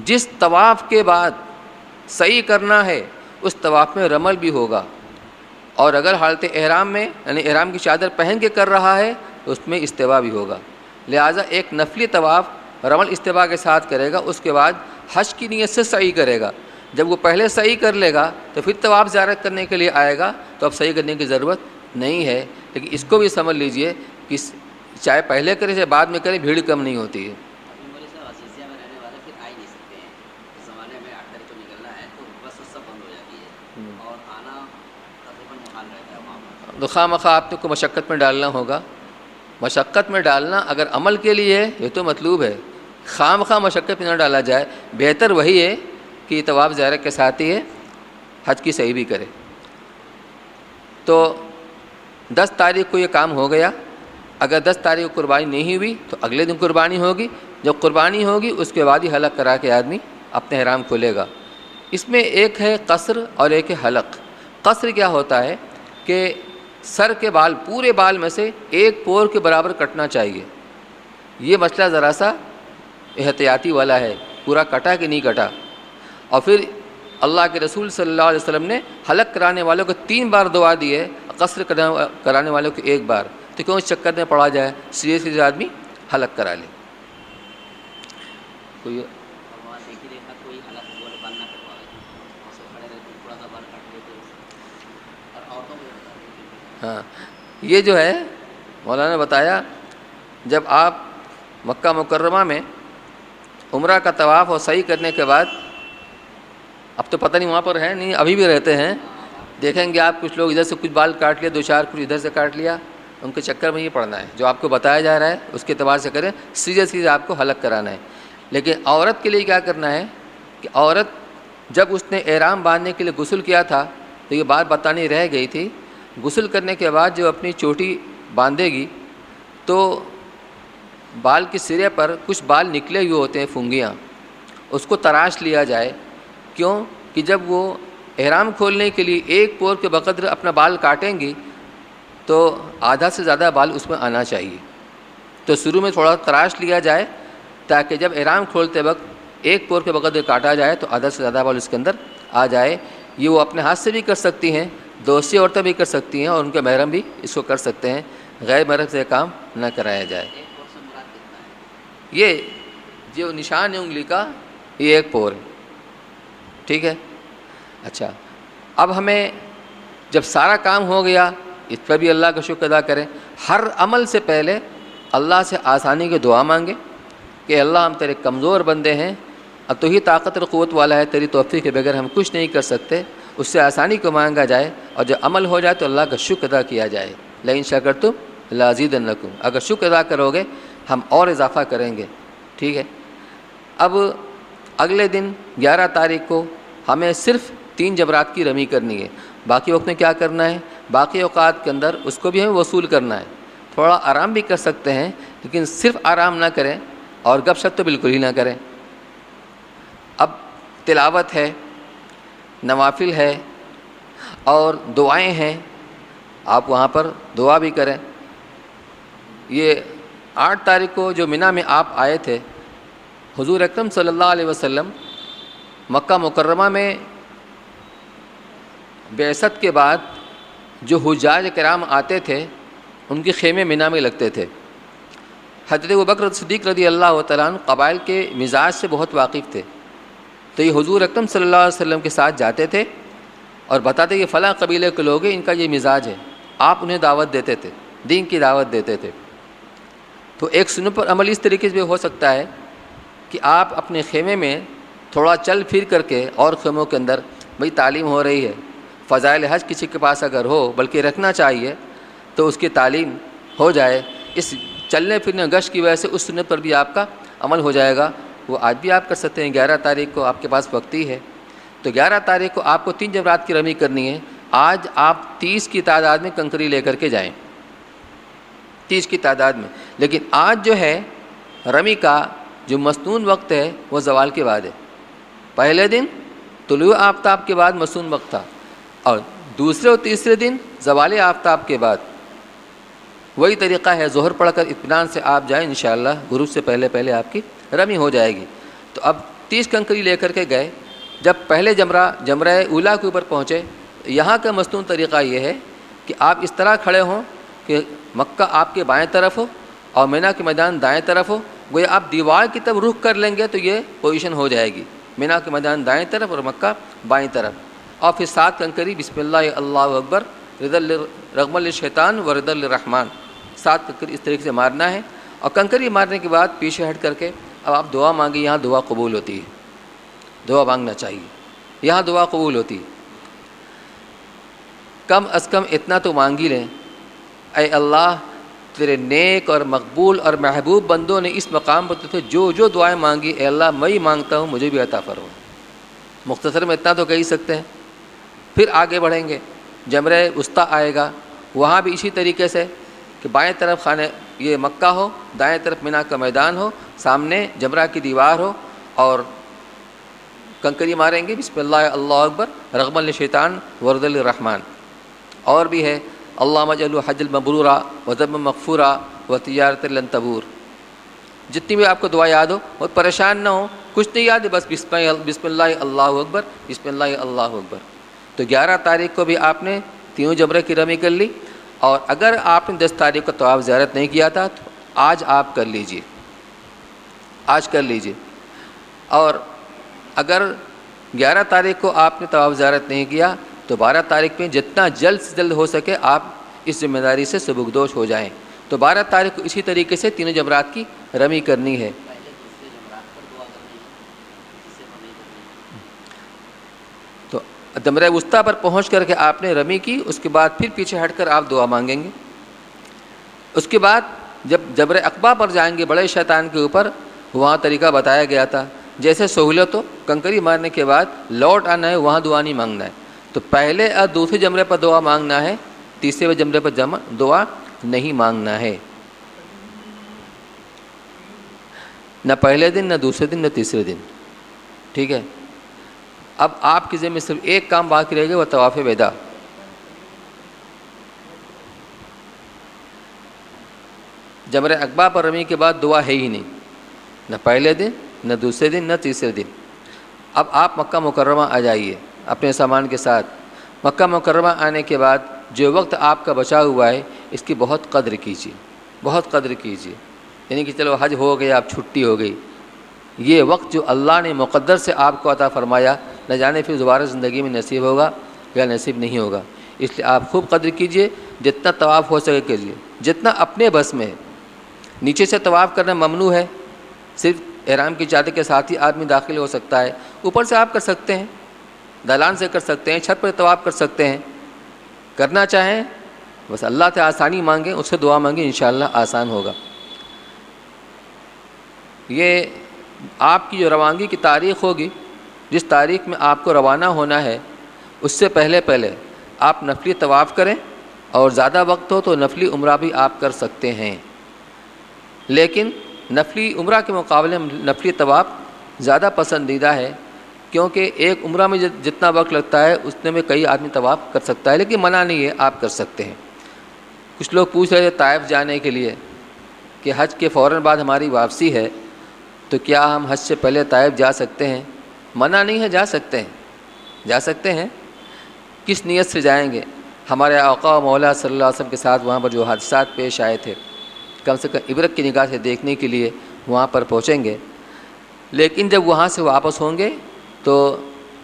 جس طواف کے بعد صحیح کرنا ہے اس طواف میں رمل بھی ہوگا، اور اگر حالت احرام میں یعنی احرام کی چادر پہن کے کر رہا ہے تو اس میں استوا بھی ہوگا۔ لہٰذا ایک نفلی طواف رمل استوا کے ساتھ کرے گا، اس کے بعد حج کی نیت سے صحیح کرے گا۔ جب وہ پہلے صحیح کر لے گا تو پھر طواف زیارت کرنے کے لیے آئے گا تو اب صحیح کرنے کی ضرورت نہیں ہے۔ لیکن اس کو بھی سمجھ لیجئے کہ چاہے پہلے کرے چاہے بعد میں کرے، بھیڑ کم نہیں ہوتی ہے۔ تو خواہ مخواہ آپ کو مشقت میں ڈالنا ہوگا۔ مشقت میں ڈالنا اگر عمل کے لیے ہے یہ تو مطلوب ہے، خواہ مخواہ مشقت میں نہ ڈالا جائے۔ بہتر وہی ہے کہ طواف زیارت کے ساتھ ہی ہے حج کی صحیح بھی کرے۔ تو 10 تاریخ کو یہ کام ہو گیا۔ اگر 10 تاریخ کو قربانی نہیں ہوئی تو اگلے دن قربانی ہوگی۔ جب قربانی ہوگی اس کے بعد ہی حلق کرا کے آدمی اپنے احرام کھولے گا۔ اس میں ایک ہے قصر اور ایک ہے حلق۔ قصر کیا ہوتا ہے کہ سر کے بال، پورے بال میں سے ایک پور کے برابر کٹنا چاہیے۔ یہ مسئلہ ذرا سا احتیاطی والا ہے، پورا کٹا کہ نہیں کٹا۔ اور پھر اللہ کے رسول صلی اللہ علیہ وسلم نے حلق کرانے والوں کو 3 بار دعا دی ہے، قصر کرانے والوں کو 1 بار۔ تو کیوں اس چکر میں پڑا جائے، سیدھے آدمی حلق کرا لے۔ کوئی ہاں، یہ جو ہے مولانا نے بتایا، جب آپ مکہ مکرمہ میں عمرہ کا طواف اور صحیح کرنے کے بعد، اب تو پتہ نہیں وہاں پر ہے نہیں، ابھی بھی رہتے ہیں، دیکھیں گے آپ کچھ لوگ ادھر سے کچھ بال کاٹ لیا، 2-4 کچھ ادھر سے کاٹ لیا، ان کے چکر میں یہ پڑنا ہے۔ جو آپ کو بتایا جا رہا ہے اس کے اعتبار سے کریں، سیدھے آپ کو حلق کرانا ہے۔ لیکن عورت کے لیے کیا کرنا ہے کہ عورت جب اس نے احرام باندھنے کے لیے غسل کیا تھا تو یہ بات بتانی رہ گئی تھی، غسل کرنے کے بعد جو اپنی چوٹی باندھے گی تو بال کے سرے پر کچھ بال نکلے ہوئے ہوتے ہیں، پھنگیاں، اس کو تراش لیا جائے۔ کیوں کہ جب وہ احرام کھولنے کے لیے 1 پور کے بقدر اپنا بال کاٹیں گی تو آدھا سے زیادہ بال اس میں آنا چاہیے۔ تو شروع میں تھوڑا تراش لیا جائے تاکہ جب احرام کھولتے وقت 1 پور کے بقدر کاٹا جائے تو آدھا سے زیادہ بال اس کے اندر آ جائے۔ یہ وہ اپنے ہاتھ سے بھی کر سکتی ہیں، دوسری عورتیں بھی کر سکتی ہیں، اور ان کے محرم بھی اس کو کر سکتے ہیں۔ غیر محرم سے کام نہ کرایا جائے۔ یہ جو نشان ہے انگلی کا، یہ 1 پور ہے، ٹھیک ہے۔ اچھا، اب ہمیں جب سارا کام ہو گیا، اس پر بھی اللہ کا شکر ادا کریں۔ ہر عمل سے پہلے اللہ سے آسانی کی دعا مانگیں کہ اللہ ہم تیرے کمزور بندے ہیں، اب تو ہی طاقت اور قوت والا ہے، تیری توفیق کے بغیر ہم کچھ نہیں کر سکتے۔ اس سے آسانی کو مانگا جائے، اور جب عمل ہو جائے تو اللہ کا شکر ادا کیا جائے۔ لئن شکرتم لازیدنکم، اگر شکر ادا کرو گے ہم اور اضافہ کریں گے، ٹھیک ہے۔ اب اگلے دن 11 تاریخ کو ہمیں صرف 3 جمرات کی رمی کرنی ہے۔ باقی وقت میں کیا کرنا ہے؟ باقی اوقات کے اندر اس کو بھی ہمیں وصول کرنا ہے۔ تھوڑا آرام بھی کر سکتے ہیں، لیکن صرف آرام نہ کریں اور گپ شپ تو بالکل ہی نہ کریں۔ اب تلاوت ہے، نوافل ہے اور دعائیں ہیں، آپ وہاں پر دعا بھی کریں۔ یہ 8 تاریخ کو جو منی میں آپ آئے تھے، حضور اکرم صلی اللہ علیہ وسلم مکہ مکرمہ میں بعثت کے بعد جو حجاج کرام آتے تھے ان کے خیمے منی میں لگتے تھے۔ حضرت ابوبکر صدیق رضی اللہ تعالیٰ عنہ قبائل کے مزاج سے بہت واقف تھے، تو یہ حضور اکرم صلی اللہ علیہ وسلم کے ساتھ جاتے تھے اور بتاتے کہ فلاں قبیلے کے لوگ ہیں، ان کا یہ مزاج ہے۔ آپ انہیں دعوت دیتے تھے، دین کی دعوت دیتے تھے۔ تو ایک سنت پر عمل اس طریقے سے بھی ہو سکتا ہے کہ آپ اپنے خیمے میں تھوڑا چل پھر کر کے اور خیموں کے اندر بھئی تعلیم ہو رہی ہے، فضائل حج کسی کے پاس اگر ہو، بلکہ رکھنا چاہیے، تو اس کی تعلیم ہو جائے۔ اس چلنے پھرنے گشت کی وجہ سے اس سنت پر بھی آپ کا عمل ہو جائے گا۔ وہ آج بھی آپ کر سکتے ہیں، 11 تاریخ کو آپ کے پاس وقت ہی ہے، تو 11 تاریخ کو آپ کو 3 جمرات کی رمی کرنی ہے. آج آپ 30 کی تعداد میں کنکری لے کر کے جائیں، 30 کی تعداد میں. لیکن آج جو ہے رمی کا جو مسنون وقت ہے وہ زوال کے بعد ہے. پہلے دن طلوع آفتاب کے بعد مسنون وقت تھا، اور دوسرے اور تیسرے دن زوال آفتاب کے بعد. وہی طریقہ ہے، ظہر پڑھ کر اطمینان سے آپ جائیں، انشاءاللہ غروب سے پہلے پہلے آپ کی رمی ہو جائے گی. تو اب 30 کنکری لے کر کے گئے، جب پہلے جمرہ اولا کے اوپر پہنچے، یہاں کا مسنون طریقہ یہ ہے کہ آپ اس طرح کھڑے ہوں کہ مکہ آپ کے بائیں طرف ہو اور مینا کے میدان دائیں طرف ہو. گویا آپ دیوار کی طرف رخ کر لیں گے تو یہ پوزیشن ہو جائے گی، مینا کے میدان دائیں طرف اور مکہ بائیں طرف. اور پھر 7 کنکری بسم اللہ اللہ اکبر رغم الشیطان و رضا الرحمن، 7 کنکری اس طریقے سے مارنا ہے. اور کنکری مارنے کے بعد پیچھے ہٹ کر کے اب آپ دعا مانگیں. یہاں دعا قبول ہوتی ہے، دعا مانگنا چاہیے، یہاں دعا قبول ہوتی ہے. کم از کم اتنا تو مانگ ہی لیں، اے اللہ تیرے نیک اور مقبول اور محبوب بندوں نے اس مقام پر تجھے جو جو دعائیں مانگی، اے اللہ میں ہی مانگتا ہوں مجھے بھی عطا فرما. مختصر میں اتنا تو کہہ ہی سکتے ہیں. پھر آگے بڑھیں گے، جمرہ وسطیٰ آئے گا، وہاں بھی اسی طریقے سے کہ بائیں طرف خانہ یہ مکہ ہو، دائیں طرف مینا کا میدان ہو، سامنے جمرہ کی دیوار ہو، اور کنکری ماریں گے بسم اللہ اللہ اکبر رغم الشیطان ورد الرحمن. اور بھی ہے اللہم اجعلہ حج المبرورا و ذنبا مغفورا و تجارت لن تبور. جتنی بھی آپ کو دعا یاد ہو، اور پریشان نہ ہو، کچھ نہیں یاد ہے، بس بسم اللہ اللہ اکبر بسم اللہ اللہ اکبر. تو 11 تاریخ کو بھی آپ نے تینوں جمرے کی رمی کر لی. اور اگر آپ نے 10 تاریخ کو طواف زیارت نہیں کیا تھا تو آج آپ کر لیجئے، آج کر لیجئے. اور اگر 11 تاریخ کو آپ نے طواف زیارت نہیں کیا تو 12 تاریخ میں جتنا جلد سے جلد ہو سکے آپ اس ذمہ داری سے سبکدوش ہو جائیں. تو 12 تاریخ کو اسی طریقے سے تینوں جمرات کی رمی کرنی ہے. تو جمرہ وسطیٰ پر پہنچ کر کے آپ نے رمی کی، اس کے بعد پھر پیچھے ہٹ کر آپ دعا مانگیں گے. اس کے بعد جب جمرہ عقبہ پر جائیں گے بڑے شیطان کے اوپر، وہاں طریقہ بتایا گیا تھا جیسے سہولت ہو. کنکری مارنے کے بعد لوٹ آنا ہے، وہاں دعا نہیں مانگنا ہے. تو پہلے اور دوسرے جمرے پر دعا مانگنا ہے، تیسرے جمرے پر دعا نہیں مانگنا ہے. نہ پہلے دن، نہ دوسرے دن، نہ تیسرے دن. ٹھیک ہے. اب آپ کے ذمہ صرف ایک کام باقی رہے گا، وہ طواف وداع. جمرہ عقبہ پر رمی کے بعد دعا ہے ہی نہیں، نہ پہلے دن، نہ دوسرے دن، نہ تیسرے دن. اب آپ مکہ مکرمہ آ جائیے اپنے سامان کے ساتھ. مکہ مکرمہ آنے کے بعد جو وقت آپ کا بچا ہوا ہے اس کی بہت قدر کیجیے، بہت قدر کیجیے. یعنی کہ چلو حج ہو گیا، اب چھٹی ہو گئی، یہ وقت جو اللہ نے مقدر سے آپ کو عطا فرمایا، نہ جانے پھر دوبارہ زندگی میں نصیب ہوگا یا نصیب نہیں ہوگا. اس لیے آپ خوب قدر کیجیے، جتنا طواف ہو سکے کیجیے، جتنا اپنے بس میں ہے. نیچے سے طواف کرنا ممنوع ہے، صرف احرام کی چادر کے ساتھ ہی آدمی داخل ہو سکتا ہے. اوپر سے آپ کر سکتے ہیں، دالان سے کر سکتے ہیں، چھت پر طواف کر سکتے ہیں. کرنا چاہیں بس اللہ سے آسانی مانگیں، اس سے دعا مانگیں، انشاءاللہ آسان ہوگا. یہ آپ کی جو روانگی کی تاریخ ہوگی، جس تاریخ میں آپ کو روانہ ہونا ہے، اس سے پہلے پہلے آپ نفلی طواف کریں، اور زیادہ وقت ہو تو نفلی عمرہ بھی آپ کر سکتے ہیں. لیکن نفلی عمرہ کے مقابلے میں نفلی طواف زیادہ پسندیدہ ہے، کیونکہ ایک عمرہ میں جتنا وقت لگتا ہے اتنے میں کئی آدمی طواف کر سکتا ہے. لیکن منع نہیں ہے، آپ کر سکتے ہیں. کچھ لوگ پوچھ رہے تھے طائف جانے کے لیے کہ حج کے فوراً بعد ہماری واپسی ہے تو کیا ہم حج سے پہلے طائف جا سکتے ہیں؟ منع نہیں ہے، جا سکتے ہیں، جا سکتے ہیں. کس نیت سے جائیں گے؟ ہمارے آقا و مولا صلی اللہ علیہ وسلم کے ساتھ وہاں پر جو حادثات پیش آئے تھے، کم سے کم عبرت کی نگاہ سے دیکھنے کے لیے وہاں پر پہنچیں گے. لیکن جب وہاں سے واپس ہوں گے تو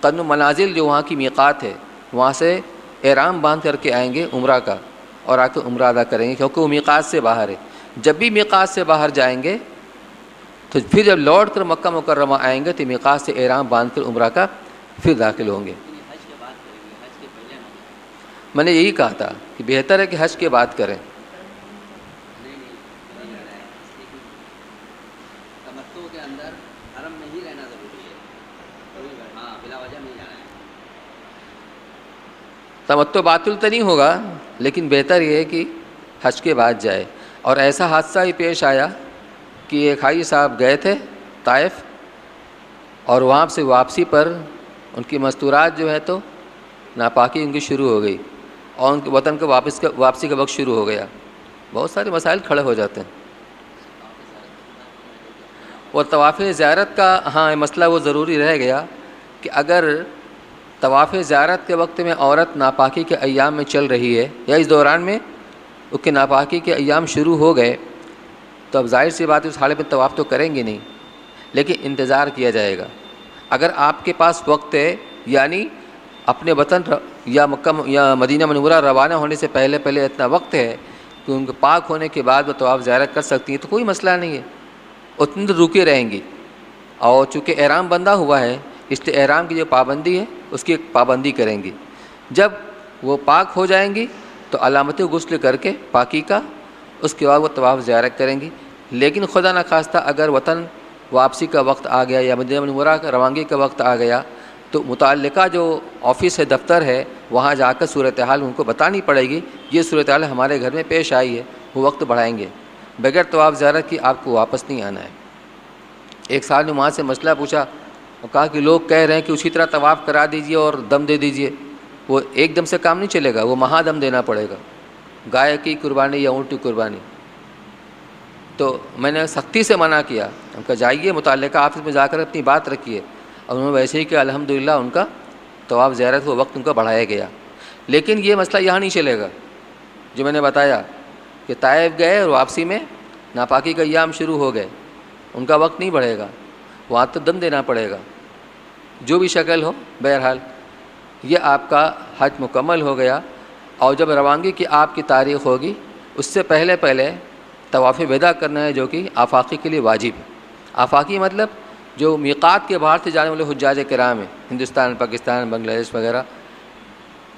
قدم منازل جو وہاں کی میقات ہے، وہاں سے احرام باندھ کر کے آئیں گے عمرہ کا، اور آ کے عمرہ ادا کریں گے، کیونکہ وہ میقات سے باہر ہے. جب بھی میقات سے باہر جائیں گے تو پھر جب لوٹ کر مکہ مکرمہ آئیں گے تو میقات سے احرام باندھ کر عمرہ کا پھر داخل ہوں گے. میں نے یہی کہا تھا کہ بہتر ہے کہ حج کے بعد کریں. تمتع باطل تو نہیں ہوگا، لیکن بہتر یہ ہے کہ حج کے بعد جائے۔ اور ایسا حادثہ ہی پیش آیا کہ ایک حاجی صاحب گئے تھے طائف، اور وہاں سے واپسی پر ان کی مستورات جو ہے تو ناپاکی ان کی شروع ہو گئی، اور ان کے وطن کو واپسی کا وقت شروع ہو گیا۔ بہت سارے مسائل کھڑے ہو جاتے ہیں۔ اور طواف زیارت کا ہاں مسئلہ وہ ضروری رہ گیا کہ اگر طواف زیارت کے وقت میں عورت ناپاکی کے ایام میں چل رہی ہے، یا اس دوران میں اس کے ناپاکی کے ایام شروع ہو گئے، تو اب ظاہر سی بات ہے اس حالت میں طواف تو کریں گے نہیں، لیکن انتظار کیا جائے گا۔ اگر آپ کے پاس وقت ہے، یعنی اپنے وطن یا مکہ یا مدینہ منورہ روانہ ہونے سے پہلے اتنا وقت ہے کہ ان کے پاک ہونے کے بعد وہ طواف زیارت کر سکتی ہیں، تو کوئی مسئلہ نہیں ہے، اتنے دیر رکے رہیں گی۔ اور چونکہ احرام بندھا ہوا ہے، اس لیے احرام کی جو پابندی ہے اس کی ایک پابندی کریں گی۔ جب وہ پاک ہو جائیں گی تو علامت غسل کر کے پاکی کا، اس کے بعد وہ طواف زیارت کریں گی۔ لیکن خدا نخواستہ اگر وطن واپسی کا وقت آ گیا یا مدینہ منورہ کا روانگی کا وقت آ گیا، تو متعلقہ جو آفس ہے، دفتر ہے، وہاں جا کر صورتحال ان کو بتانی پڑے گی، یہ صورتحال ہمارے گھر میں پیش آئی ہے، وہ وقت بڑھائیں گے۔ بغیر طواف زیارت کی آپ کو واپس نہیں آنا ہے۔ ایک سال نے وہاں سے مسئلہ پوچھا اور کہا کہ لوگ کہہ رہے ہیں کہ اسی طرح طواف کرا دیجئے اور دم دے دیجئے۔ وہ ایک دم سے کام نہیں چلے گا، وہ مہا دم دینا پڑے گا، گائے کی قربانی یا اونٹ کی قربانی۔ تو میں نے سختی سے منع کیا، ان کا جائیے متعلقہ آفس میں جا کر اپنی بات رکھیے، اور انہوں نے ویسے ہی کہ الحمدللہ ان کا طواف زیارت وہ وقت ان کا بڑھایا گیا۔ لیکن یہ مسئلہ یہاں نہیں چلے گا جو میں نے بتایا کہ طائف گئے اور واپسی میں ناپاکی کا ایام شروع ہو گئے، ان کا وقت نہیں بڑھے گا، وہاں تو دم دینا پڑے گا، جو بھی شکل ہو۔ بہرحال یہ آپ کا حج مکمل ہو گیا، اور جب روانگی کی آپ کی تاریخ ہوگی اس سے پہلے طواف وداع کرنا ہے، جو کہ آفاقی کے لیے واجب ہے۔ آفاقی مطلب جو میقات کے باہر سے جانے والے حجاج کرام ہیں، ہندوستان، پاکستان، بنگلہ دیش وغیرہ،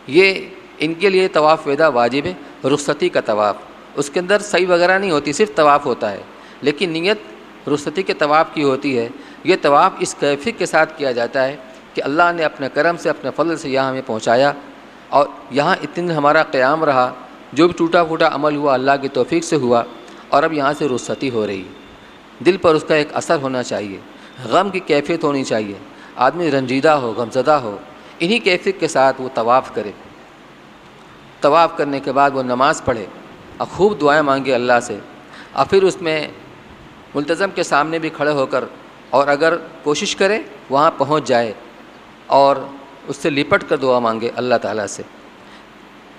یہ ان کے لیے طواف وداع واجب ہے۔ رخصتی کا طواف، اس کے اندر سعی وغیرہ نہیں ہوتی، صرف طواف ہوتا ہے، لیکن نیت رخصتی کے طواف کی ہوتی ہے۔ یہ طواف اس کیفیت کے ساتھ کیا جاتا ہے کہ اللہ نے اپنے کرم سے، اپنے فضل سے یہاں ہمیں پہنچایا، اور یہاں اتنے ہمارا قیام رہا، جو بھی ٹوٹا پھوٹا عمل ہوا اللہ کی توفیق سے ہوا، اور اب یہاں سے رخصتی ہو رہی ہے۔ دل پر اس کا ایک اثر ہونا چاہیے، غم کی کیفیت ہونی چاہیے، آدمی رنجیدہ ہو، غمزدہ ہو، انہی کیفیت کے ساتھ وہ طواف کرے۔ طواف کرنے کے بعد وہ نماز پڑھے اور خوب دعائیں مانگے اللہ سے، اور پھر اس میں ملتزم کے سامنے بھی کھڑے ہو کر، اور اگر کوشش کرے وہاں پہنچ جائے اور اس سے لپٹ کر دعا مانگے اللہ تعالیٰ سے۔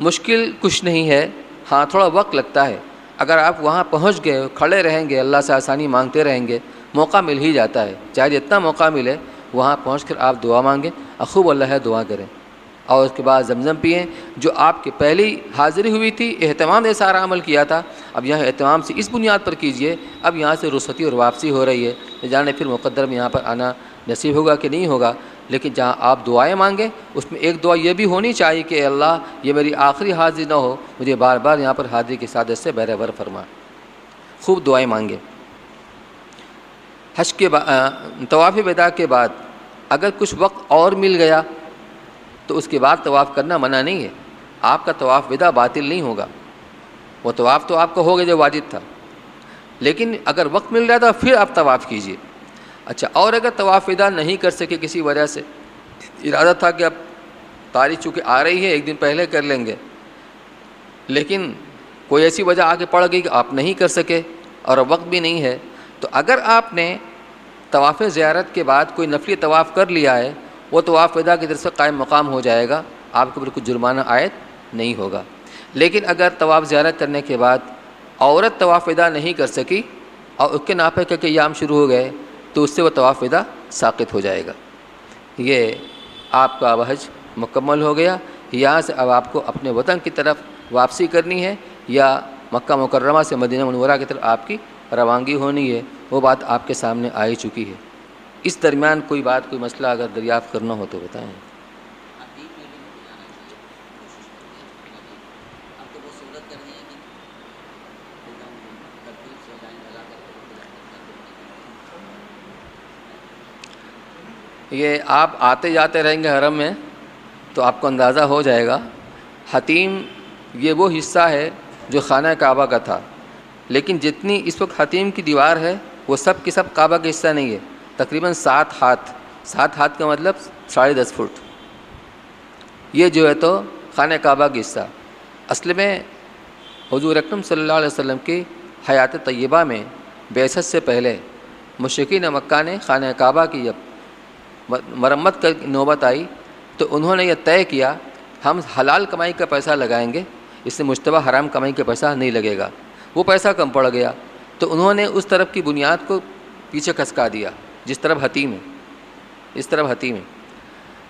مشکل کچھ نہیں ہے، ہاں تھوڑا وقت لگتا ہے۔ اگر آپ وہاں پہنچ گئے، کھڑے رہیں گے، اللہ سے آسانی مانگتے رہیں گے، موقع مل ہی جاتا ہے، چاہے جتنا موقع ملے وہاں پہنچ کر آپ دعا مانگیں اور خوب اللہ ہے دعا کریں، اور اس کے بعد زمزم پئیں۔ جو آپ کی پہلی حاضری ہوئی تھی، اہتمام سے سارا عمل کیا تھا، اب یہاں اہتمام سے اس بنیاد پر کیجئے۔ اب یہاں سے رخصتی اور واپسی ہو رہی ہے، جانے پھر مقدر میں یہاں پر آنا نصیب ہوگا کہ نہیں ہوگا، لیکن جہاں آپ دعائیں مانگیں اس میں ایک دعا یہ بھی ہونی چاہیے کہ اللہ یہ میری آخری حاضری نہ ہو، مجھے بار بار یہاں پر حاضری کی سعادت سے بہرور فرما۔ خوب دعائیں مانگیں۔ حج کے طواف وداع کے بعد اگر کچھ وقت اور مل گیا تو اس کے بعد طواف کرنا منع نہیں ہے، آپ کا طواف وداع باطل نہیں ہوگا، وہ طواف تو آپ کا ہو گیا جو واجب تھا، لیکن اگر وقت مل رہا تھا پھر آپ طواف کیجئے۔ اچھا، اور اگر طواف وداع نہیں کر سکے کسی وجہ سے، ارادہ تھا کہ اب تاریخ چونکہ آ رہی ہے ایک دن پہلے کر لیں گے، لیکن کوئی ایسی وجہ آگے پڑ گئی کہ آپ نہیں کر سکے اور اب وقت بھی نہیں ہے، تو اگر آپ نے طواف زیارت کے بعد کوئی نفلی طواف کر لیا ہے، وہ طواف وداع کی طرف سے قائم مقام ہو جائے گا، آپ کے اوپر کچھ جرمانہ عائد نہیں ہوگا۔ لیکن اگر طواف زیارت کرنے کے بعد عورت طواف وداع نہیں کر سکی اور اس کے ناپاکی کے ایام شروع ہو گئے تو اس سے وہ طواف وداع ساقط ہو جائے گا۔ یہ آپ کا حج مکمل ہو گیا۔ یہاں سے اب آپ کو اپنے وطن کی طرف واپسی کرنی ہے یا مکہ مکرمہ سے مدینہ منورہ کی طرف آپ کی روانگی ہونی ہے، وہ بات آپ کے سامنے آ ہی چکی ہے۔ اس درمیان کوئی بات، کوئی مسئلہ اگر دریافت کرنا ہو تو بتائیں۔ یہ آپ آتے جاتے رہیں گے حرم میں تو آپ کو اندازہ ہو جائے گا حتیم یہ وہ حصہ ہے جو خانہ کعبہ کا تھا، لیکن جتنی اس وقت حتیم کی دیوار ہے وہ سب کی سب کعبہ کا حصہ نہیں ہے، تقریباً 7 ہاتھ، 7 ہاتھ کا مطلب 10.5 فٹ، یہ جو ہے تو خانہ کعبہ کا حصہ۔ اصل میں حضور اکرم صلی اللہ علیہ وسلم کی حیات طیبہ میں بعثت سے پہلے مشرکین مکہ نے خانہ کعبہ کی جب مرمت کی نوبت آئی تو انہوں نے یہ طے کیا ہم حلال کمائی کا پیسہ لگائیں گے، اس سے مشتبہ حرام کمائی کا پیسہ نہیں لگے گا۔ وہ پیسہ کم پڑ گیا تو انہوں نے اس طرف کی بنیاد کو پیچھے کھسکا دیا جس طرف حتیم ہے، اس طرف حتیم ہے،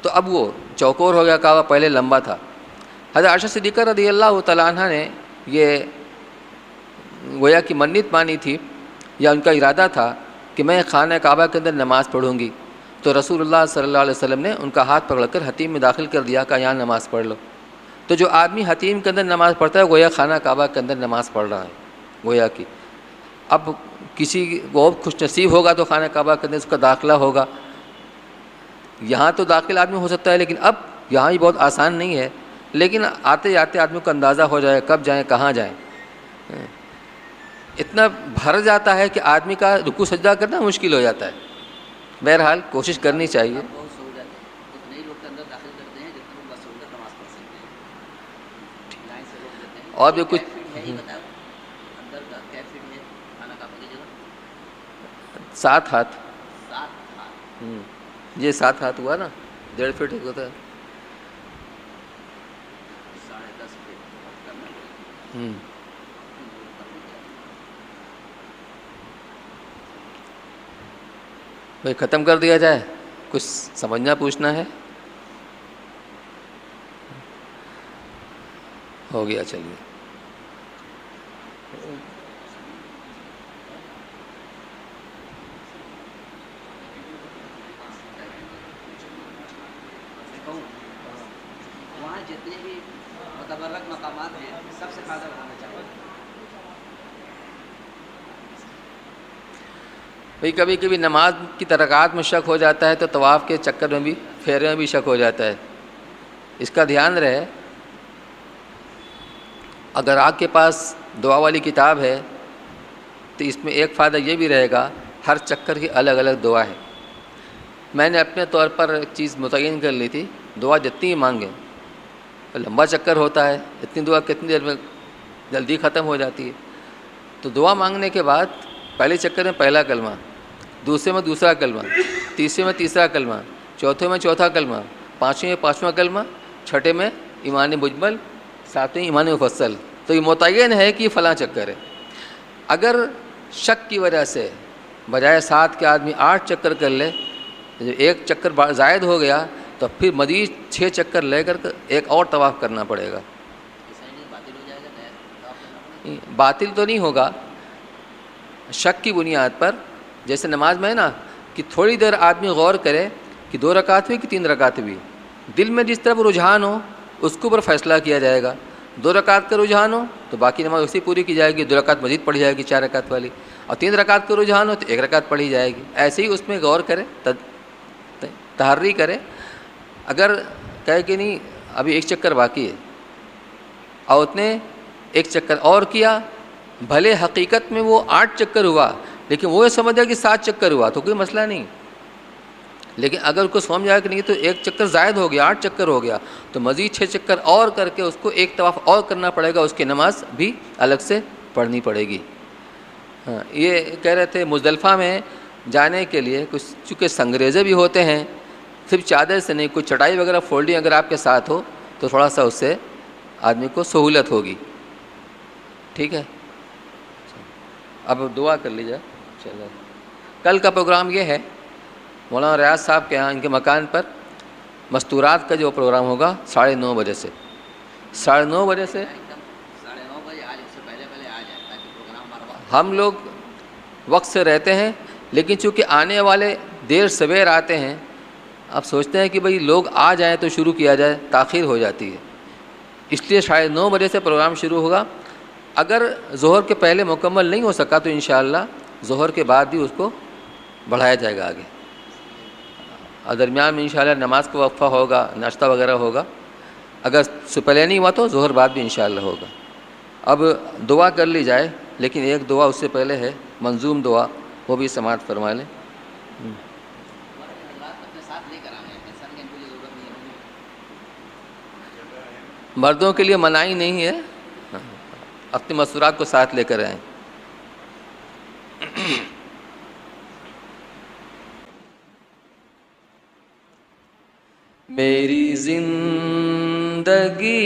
تو اب وہ چوکور ہو گیا کعبہ، پہلے لمبا تھا۔ حضرت عائشہ صدیقہ رضی اللہ تعالیٰ عنہ نے یہ گویا کہ منت مانی تھی یا ان کا ارادہ تھا کہ میں خانہ کعبہ کے اندر نماز پڑھوں گی، تو رسول اللہ صلی اللہ علیہ وسلم نے ان کا ہاتھ پکڑ کر حتیم میں داخل کر دیا کہ یہاں نماز پڑھ لو۔ تو جو آدمی حتیم کے اندر نماز پڑھتا ہے گویا خانہ کعبہ کے اندر نماز پڑھ رہا ہے، گویا کہ اب کسی وہ خوش نصیب ہوگا تو خانہ کعبہ کے اندر اس کا داخلہ ہوگا۔ یہاں تو داخل آدمی ہو سکتا ہے لیکن اب یہاں ہی بہت آسان نہیں ہے، لیکن آتے آتے آدمی کو اندازہ ہو جائے کب جائیں کہاں جائیں، اتنا بھر جاتا ہے کہ آدمی کا رکوع سجدہ کرنا مشکل ہو جاتا ہے۔ بہرحال کوشش کرنی چاہیے۔ اور بھی کچھ 7 ہاتھ، یہ 7 ہاتھ ہوا نا، 1.5 فٹ ایک ہوتا ہے۔ بھائی ختم کر دیا جائے، کچھ سمجھنا پوچھنا ہے؟ ہو گیا، چلیے۔ وہاں جتنے بھی متبرک مقامات ہیں سب سے فائدہ اٹھانا چاہیے۔ بھئی کبھی کبھی نماز کی ترکات میں شک ہو جاتا ہے تو طواف کے چکر میں بھی، پھیرے میں بھی شک ہو جاتا ہے، اس کا دھیان رہے۔ اگر آپ کے پاس دعا والی کتاب ہے تو اس میں ایک فائدہ یہ بھی رہے گا، ہر چکر کی الگ الگ دعا ہے۔ میں نے اپنے طور پر ایک چیز متعین کر لی تھی، دعا جتنی مانگیں، لمبا چکر ہوتا ہے، اتنی دعا کتنی دیر میں جلدی ختم ہو جاتی ہے، تو دعا مانگنے کے بعد پہلے چکر میں پہلا کلمہ، دوسرے میں دوسرا کلمہ، تیسرے میں تیسرا کلمہ، چوتھے میں چوتھا کلمہ، پانچویں میں پانچواں کلمہ، چھٹے میں ایمان مجمل، ساتویں ایمان مفصل۔ تو یہ متعین ہے کہ یہ فلاں چکر ہے۔ اگر شک کی وجہ سے بجائے 7 کے آدمی 8 چکر کر لے، جو ایک چکر زائد ہو گیا تو پھر مزید 6 چکر لے کر ایک اور طواف کرنا پڑے گا۔ باطل تو نہیں ہوگا، شک کی بنیاد پر، جیسے نماز میں ہے نا کہ تھوڑی دیر آدمی غور کرے کہ 2 رکعت ہوئی کہ 3 رکعت ہوئی، دل میں جس طرف رجحان ہو اس کے اوپر فیصلہ کیا جائے گا۔ 2 رکعت کا رجحان ہو تو باقی نماز اسی پوری کی جائے گی، 2 رکعت مزید پڑھی جائے گی 4 رکعت والی، اور 3 رکعت کا رجحان ہو تو 1 رکعت پڑھی جائے گی۔ ایسے ہی اس میں غور کرے، تحری کرے۔ اگر کہے کہ نہیں ابھی 1 چکر باقی ہے اور اس نے 1 چکر اور کیا، بھلے حقیقت میں وہ 8 چکر ہوا لیکن وہ یہ سمجھا کہ 7 چکر ہوا تو کوئی مسئلہ نہیں، لیکن اگر اس کو سمجھ آیا کہ نہیں تو 1 چکر زائد ہو گیا، 8 چکر ہو گیا، تو مزید 6 چکر اور کر کے اس کو ایک طواف اور کرنا پڑے گا، اس کی نماز بھی الگ سے پڑھنی پڑے گی۔ ہاں، یہ کہہ رہے تھے مزدلفہ میں جانے کے لیے کچھ چونکہ سنگریزے بھی ہوتے ہیں، صرف چادر سے نہیں، کوئی چٹائی وغیرہ فولڈنگ اگر آپ کے ساتھ ہو تو تھوڑا سا اس سے آدمی کو سہولت ہوگی۔ ٹھیک ہے، اب دعا کر لیجیے۔ چلو، کل کا پروگرام یہ ہے، مولانا ریاض صاحب کے یہاں ان کے مکان پر مستورات کا جو پروگرام ہوگا 9:30 بجے سے، 9:30 بجے سے 9:30 بجے آج، اس سے پہلے آ جائے تاکہ پروگرام ہمارا ہم لوگ وقت سے رہتے ہیں، لیکن چونکہ آنے والے دیر سویر آتے ہیں، اب سوچتے ہیں کہ بھئی لوگ آ جائیں تو شروع کیا جائے، تاخیر ہو جاتی ہے، اس لیے 9:30 بجے سے پروگرام شروع ہوگا۔ اگر ظہر کے پہلے مکمل نہیں ہو سکا تو انشاءاللہ ظہر کے بعد بھی اس کو بڑھایا جائے گا آگے، اور درمیان میں انشاءاللہ نماز کا وقفہ ہوگا، ناشتہ وغیرہ ہوگا، اگر سے پہلے نہیں ہوا تو ظہر بعد بھی انشاءاللہ ہوگا. اب دعا کر لی جائے، لیکن ایک دعا اس سے پہلے ہے منظوم دعا، وہ بھی سماعت فرما لیں. اپنے ساتھ لے کر آئے ہیں سر کے مجھے ضرورت نہیں ہے. مردوں کے لیے منائی نہیں ہے، اپنے مسورات کو ساتھ لے کر آئیں. میری زندگی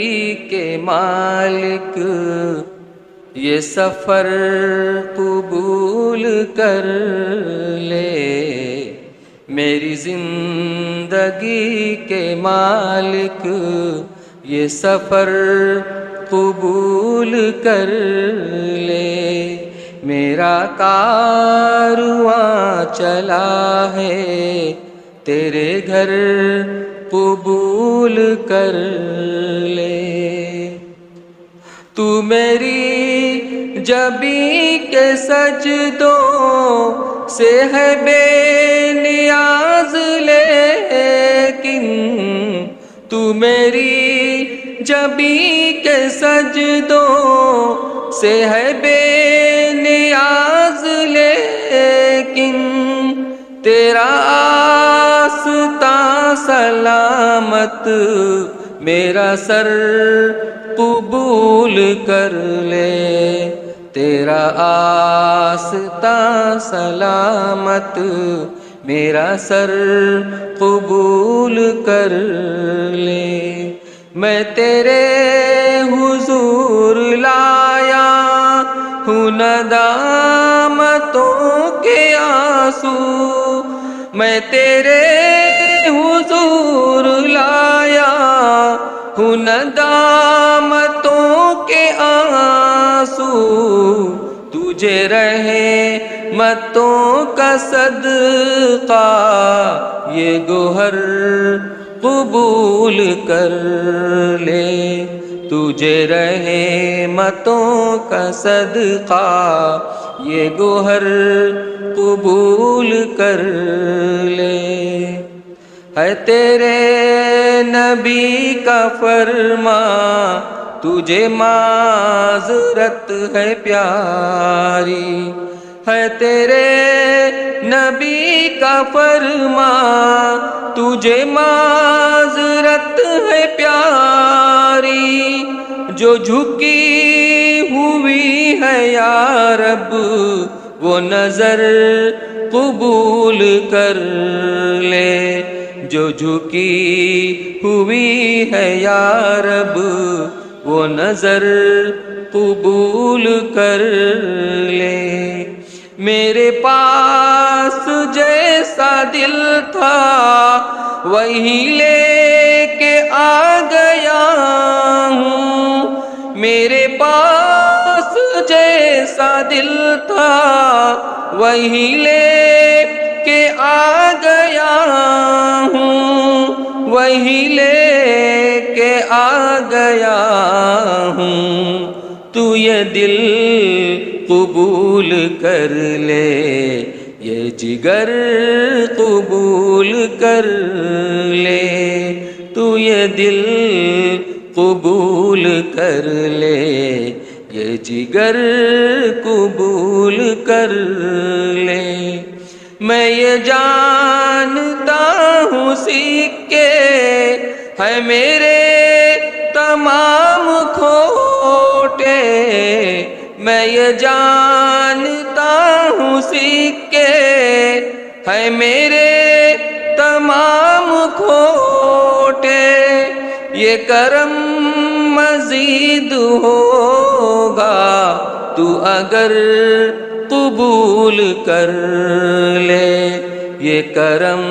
کے مالک یہ سفر قبول کر لے، میری زندگی کے مالک یہ سفر قبول کر لے. میرا کارواں چلا ہے تیرے گھر قبول کر لے. تو میری جبی کے سجدوں سے ہے بے نیاز، لیکن تو میری جبی کے سجدوں سے ہے بے نیاز، لیکن تیرا آستاں سلامت میرا سر قبول کر لے. تیرا آستاں سلامت میرا سر قبول کر لے. میں تیرے حضور لایا ہوں ندامتوں کے آنسو، میں تیرے حضور لایا ہوں ندامتوں کے آنسو. تجھے رحمتوں کا صدقہ یہ گوہر قبول کر لے. تجھے رحمتوں کا صدقہ یہ گوہر قبول کر لے. ہے تیرے نبی کا فرمان تجھے معذرت ہے پیاری، ہے تیرے نبی کا فرمان تجھے معذرت ہے پیاری. جو جھکی ہوئی ہے یا رب وہ نظر قبول کر لے. جو جھکی ہوئی ہے یا رب وہ نظر قبول کر لے. میرے پاس جیسا دل تھا وہی لے کے آ گیا ہوں. میرے پاس جیسا دل تھا وہی لے کے آ گیا ہوں، وہی لے کے آ گیا ہوں. تو یہ دل قبول کر لے، یہ جگر قبول کر لے. تو یہ دل قبول کر لے، یہ جگر قبول کر لے. میں یہ جانتا ہوں سکے ہے میرے تمام کھوٹے، میں یہ جانتا ہوں سکے ہے میرے تمام کھوٹے. یہ کرم مزید ہوگا تو اگر قبول کر لے. یہ کرم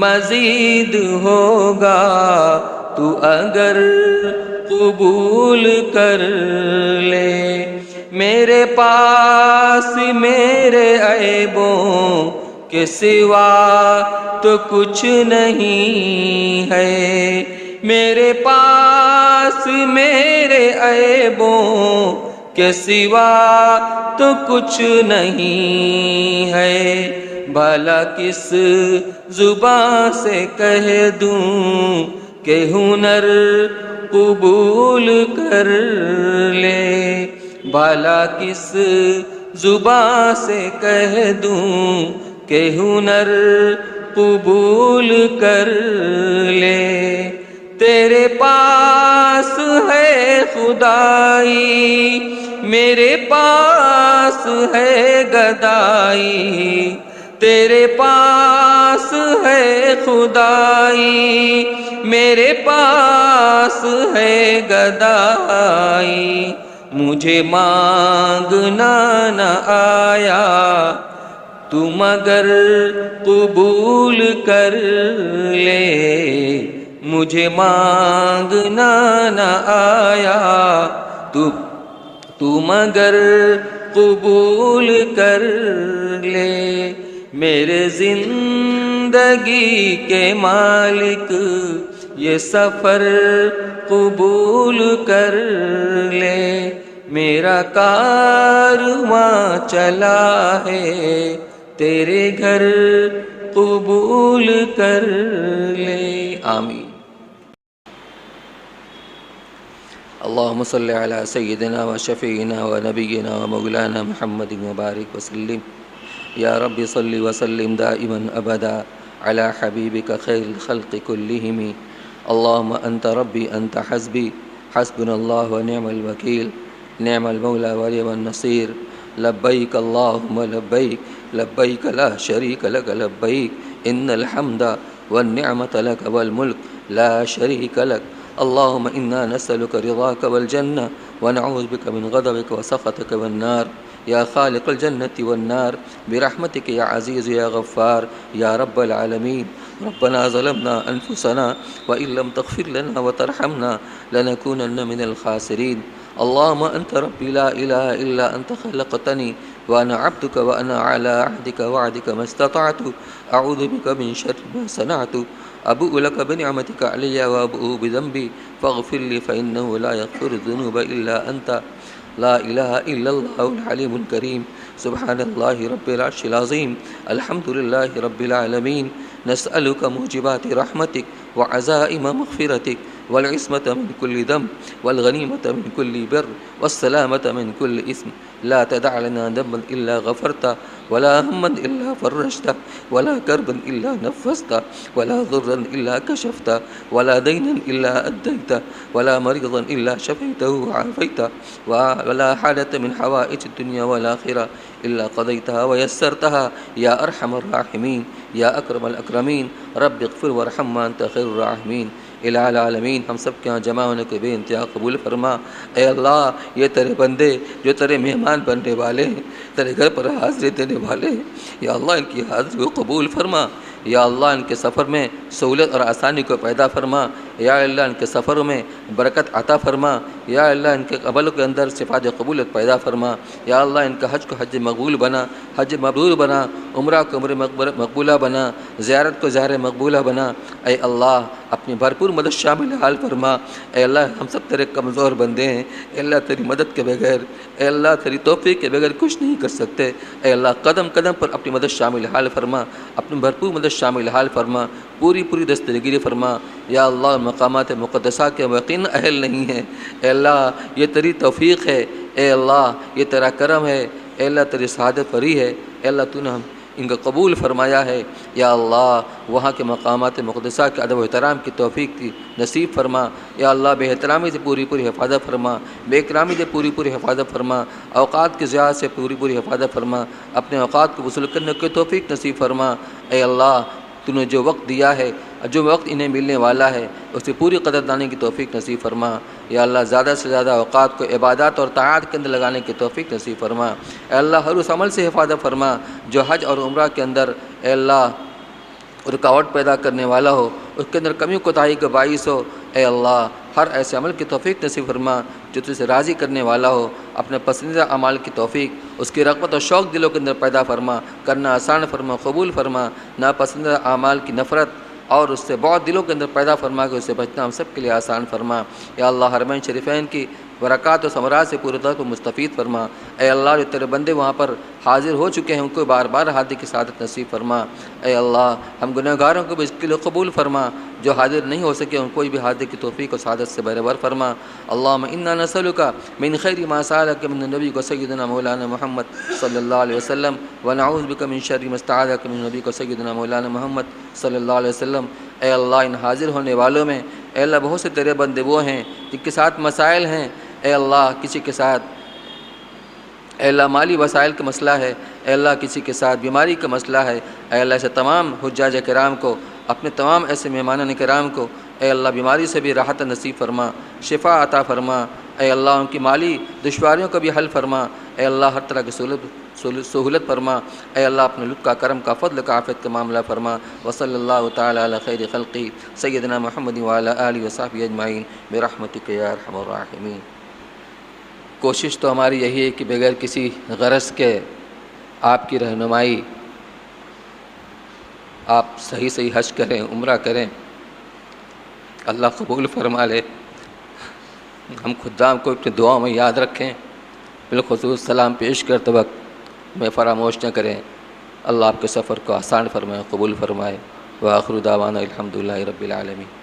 مزید ہوگا تو اگر قبول کر لے. میرے پاس میرے عیبوں کے سوا تو کچھ نہیں ہے، میرے پاس میرے عیبوں کے سوا تو کچھ نہیں ہے. بھلا کس زبان سے کہہ دوں کہ ہنر قبول کر لے، بھلا کس زباں سے کہہ دوں کہ ہنر قبول کر لے۔ تیرے پاس ہے خدائی، میرے پاس ہے گدائی، تیرے پاس ہے خدائی، میرے پاس ہے گدائی، مجھے مانگنا نہ آیا تو مگر قبول کر لے، مجھے مانگنا نہ آیا تو مگر قبول کر لے۔ میرے زندگی کے مالک یہ سفر قبول کر لے، میرا کارواں چلا ہے تیرے گھر قبول کر لے، آمین۔ اللهم صل على سيدنا وشفيعنا ونبينا ومولانا محمد وبارك وسلم، يا رب صل وسلم دائما أبدا على حبيبك خير الخلق كلهم، اللهم أنت ربي أنت حسبي، حسبنا الله ونعم الوكيل، نعم المولى ونعم النصير، لبيك اللهم لبيك، لبيك لا شريك لك لبيك، إن الحمد والنعمة لك والملك لا شريك لك، اللهم إنا نسألك رضاك والجنة ونعوذ بك من غضبك وسخطك والنار، يا خالق الجنة والنار برحمتك يا عزيز يا غفار يا رب العالمين، ربنا ظلمنا أنفسنا وإن لم تغفر لنا وترحمنا لنكونن من الخاسرين، اللهم أنت ربي لا إله إلا أنت خلقتني وأنا عبدك وأنا على عهدك ووعدك ما استطعت، أعوذ بك من شر ما صنعت، أبوء لك بنعمتك علي وأبوء بذنبي فاغفر لي فإنه لا يغفر الذنوب إلا أنت، لا إله إلا الله الحليم الكريم، سبحان الله رب العرش العظيم، الحمد لله رب العالمين، نسألك موجبات رحمتك وعزائم مغفرتك والعصمة من كل ذنب والغنيمة من كل بر والسلامة من كل إثم، لا تدع لنا ذنبا إلا غفرته ولا هما إلا فرجته ولا كربا إلا نفسته ولا ضرا إلا كشفته ولا دينا إلا أديته ولا مريضا إلا شفيته وعافيته ولا حالة من حوائج الدنيا والآخرة إلا قضيتها ويسرتها يا أرحم الراحمين يا أكرم الأكرمين، رب اغفر وارحم وأنت خير الراحمين، الہ العالمین ہم سب کے یہاں جمع ہونے کے بے انتہا قبول فرما۔ اے اللہ یہ تیرے بندے جو تیرے مہمان بننے والے ہیں، تیرے گھر پر حاضری دینے والے ہیں، یا اللہ ان کی حاضری کو قبول فرما، یا اللہ ان کے سفر میں سہولت اور آسانی کو پیدا فرما، یا اللہ ان کے سفر میں برکت عطا فرما، یا اللہ ان کے عمل کے اندر صفات قبولت پیدا فرما، یا اللہ ان کا حج کو حج مقبول بنا، حج مبرور بنا، عمرہ کو عمرہ مقبولہ بنا، زیارت کو زیارت مقبولہ بنا۔ اے اللہ اپنی بھرپور مدد شامل حال فرما۔ اے اللہ ہم سب تیرے کمزور بندے ہیں، اے اللہ تیری مدد کے بغیر، اے اللہ تیری توفیق کے بغیر کچھ نہیں کر سکتے، اے اللہ قدم قدم پر اپنی مدد شامل حال فرما، اپنی بھرپور مدد شامل حال فرما، پوری دستگیری فرما۔ یا اللہ مقامات مقدسہ کے یقین اہل نہیں ہیں، اے اللہ یہ تیری توفیق ہے، اے اللہ یہ تیرا کرم ہے، اے اللہ تیری سعادت فری ہے، اے اللہ تو نے ہم ان کا قبول فرمایا ہے۔ یا اللہ وہاں کے مقامات مقدسہ کے ادب و احترام کی توفیق کی نصیب فرما۔ یا اللہ بے احترامی سے پوری حفاظت فرما، بے اکرامی سے پوری حفاظت فرما، اوقات کی ضیاع سے پوری حفاظت فرما، اپنے اوقات کو وصول کرنے کی توفیق نصیب فرما۔ اے اللہ تو نے جو وقت دیا ہے، جو وقت انہیں ملنے والا ہے، اس کی پوری قدردانی کی توفیق نصیب فرما۔ یا اللہ زیادہ سے زیادہ اوقات کو عبادات اور طاعات کے اندر لگانے کی توفیق نصیب فرما۔ اے اللہ ہر اس عمل سے حفاظت فرما جو حج اور عمرہ کے اندر اے اللہ رکاوٹ پیدا کرنے والا ہو، اس کے اندر کمی کوتاہی کا باعث ہو۔ اے اللہ ہر ایسے عمل کی توفیق نصیب فرما جو تجھے راضی کرنے والا ہو، اپنے پسندیدہ اعمال کی توفیق، اس کی رغبت اور شوق دلوں کے اندر پیدا فرما، کرنا آسان فرما، قبول فرما، ناپسندیدہ اعمال کی نفرت اور اس سے بہت دلوں کے اندر پیدا فرما کے اس سے بچنا ہم سب کے لیے آسان فرما۔ یا اللہ حرمین شریفین کی برکات و ثمرات سے پورے طور پر مستفید فرما۔ اے اللہ جو تیرے بندے وہاں پر حاضر ہو چکے ہیں ان کو بار بار حاضری کی سعادت نصیب فرما۔ اے اللہ ہم گنہگاروں کو بھی اس کے لیے قبول فرما، جو حاضر نہیں ہو سکے ان کو بھی حاضر کی توفیق و سعادت سے بہرور فرما۔ اللہم انا نسألک من خیر ما سألک من نبیک سیدنا مولانا محمد صلی اللہ علیہ وسلم ونعوذ بک من شر ما استعاذک من نبیک سیدنا مولانا محمد صلی اللہ علیہ وسلم۔ اے اللہ ان حاضر ہونے والوں میں اے اللہ بہت سے تیرے بندے وہ ہیں جن کے ساتھ مسائل ہیں، اے اللہ کسی کے ساتھ اے اللہ مالی وسائل کا مسئلہ ہے، اے اللہ کسی کے ساتھ بیماری کا مسئلہ ہے، اے اللہ ایسے تمام حجاج کرام کو، اپنے تمام ایسے مہمانان کرام کو اے اللہ بیماری سے بھی راحت نصیب فرما، شفا عطا فرما، اے اللہ ان کی مالی دشواریوں کو بھی حل فرما، اے اللہ ہر طرح کی سہولت فرما، اے اللہ اپنے لطف کا کرم کا فضل کا عافیت کا معاملہ فرما۔ وصلی اللہ تعالی علی خیر خلقی سیدنا محمد وعلی آلہ وصحبہ اجمعین برحمتک یا ارحم الراحمین۔ کوشش تو ہماری یہی ہے کہ بغیر کسی غرض کے آپ کی رہنمائی آپ صحیح حج کریں، عمرہ کریں، اللہ قبول فرما لے۔ ہم خدام کو اپنی دعاؤں میں یاد رکھیں، بالخصوص سلام پیش کرتے وقت میں فراموش نہ کریں۔ اللہ آپ کے سفر کو آسان فرمائے، قبول فرمائے۔ وآخر دعوانا الحمدللہ رب العالمین۔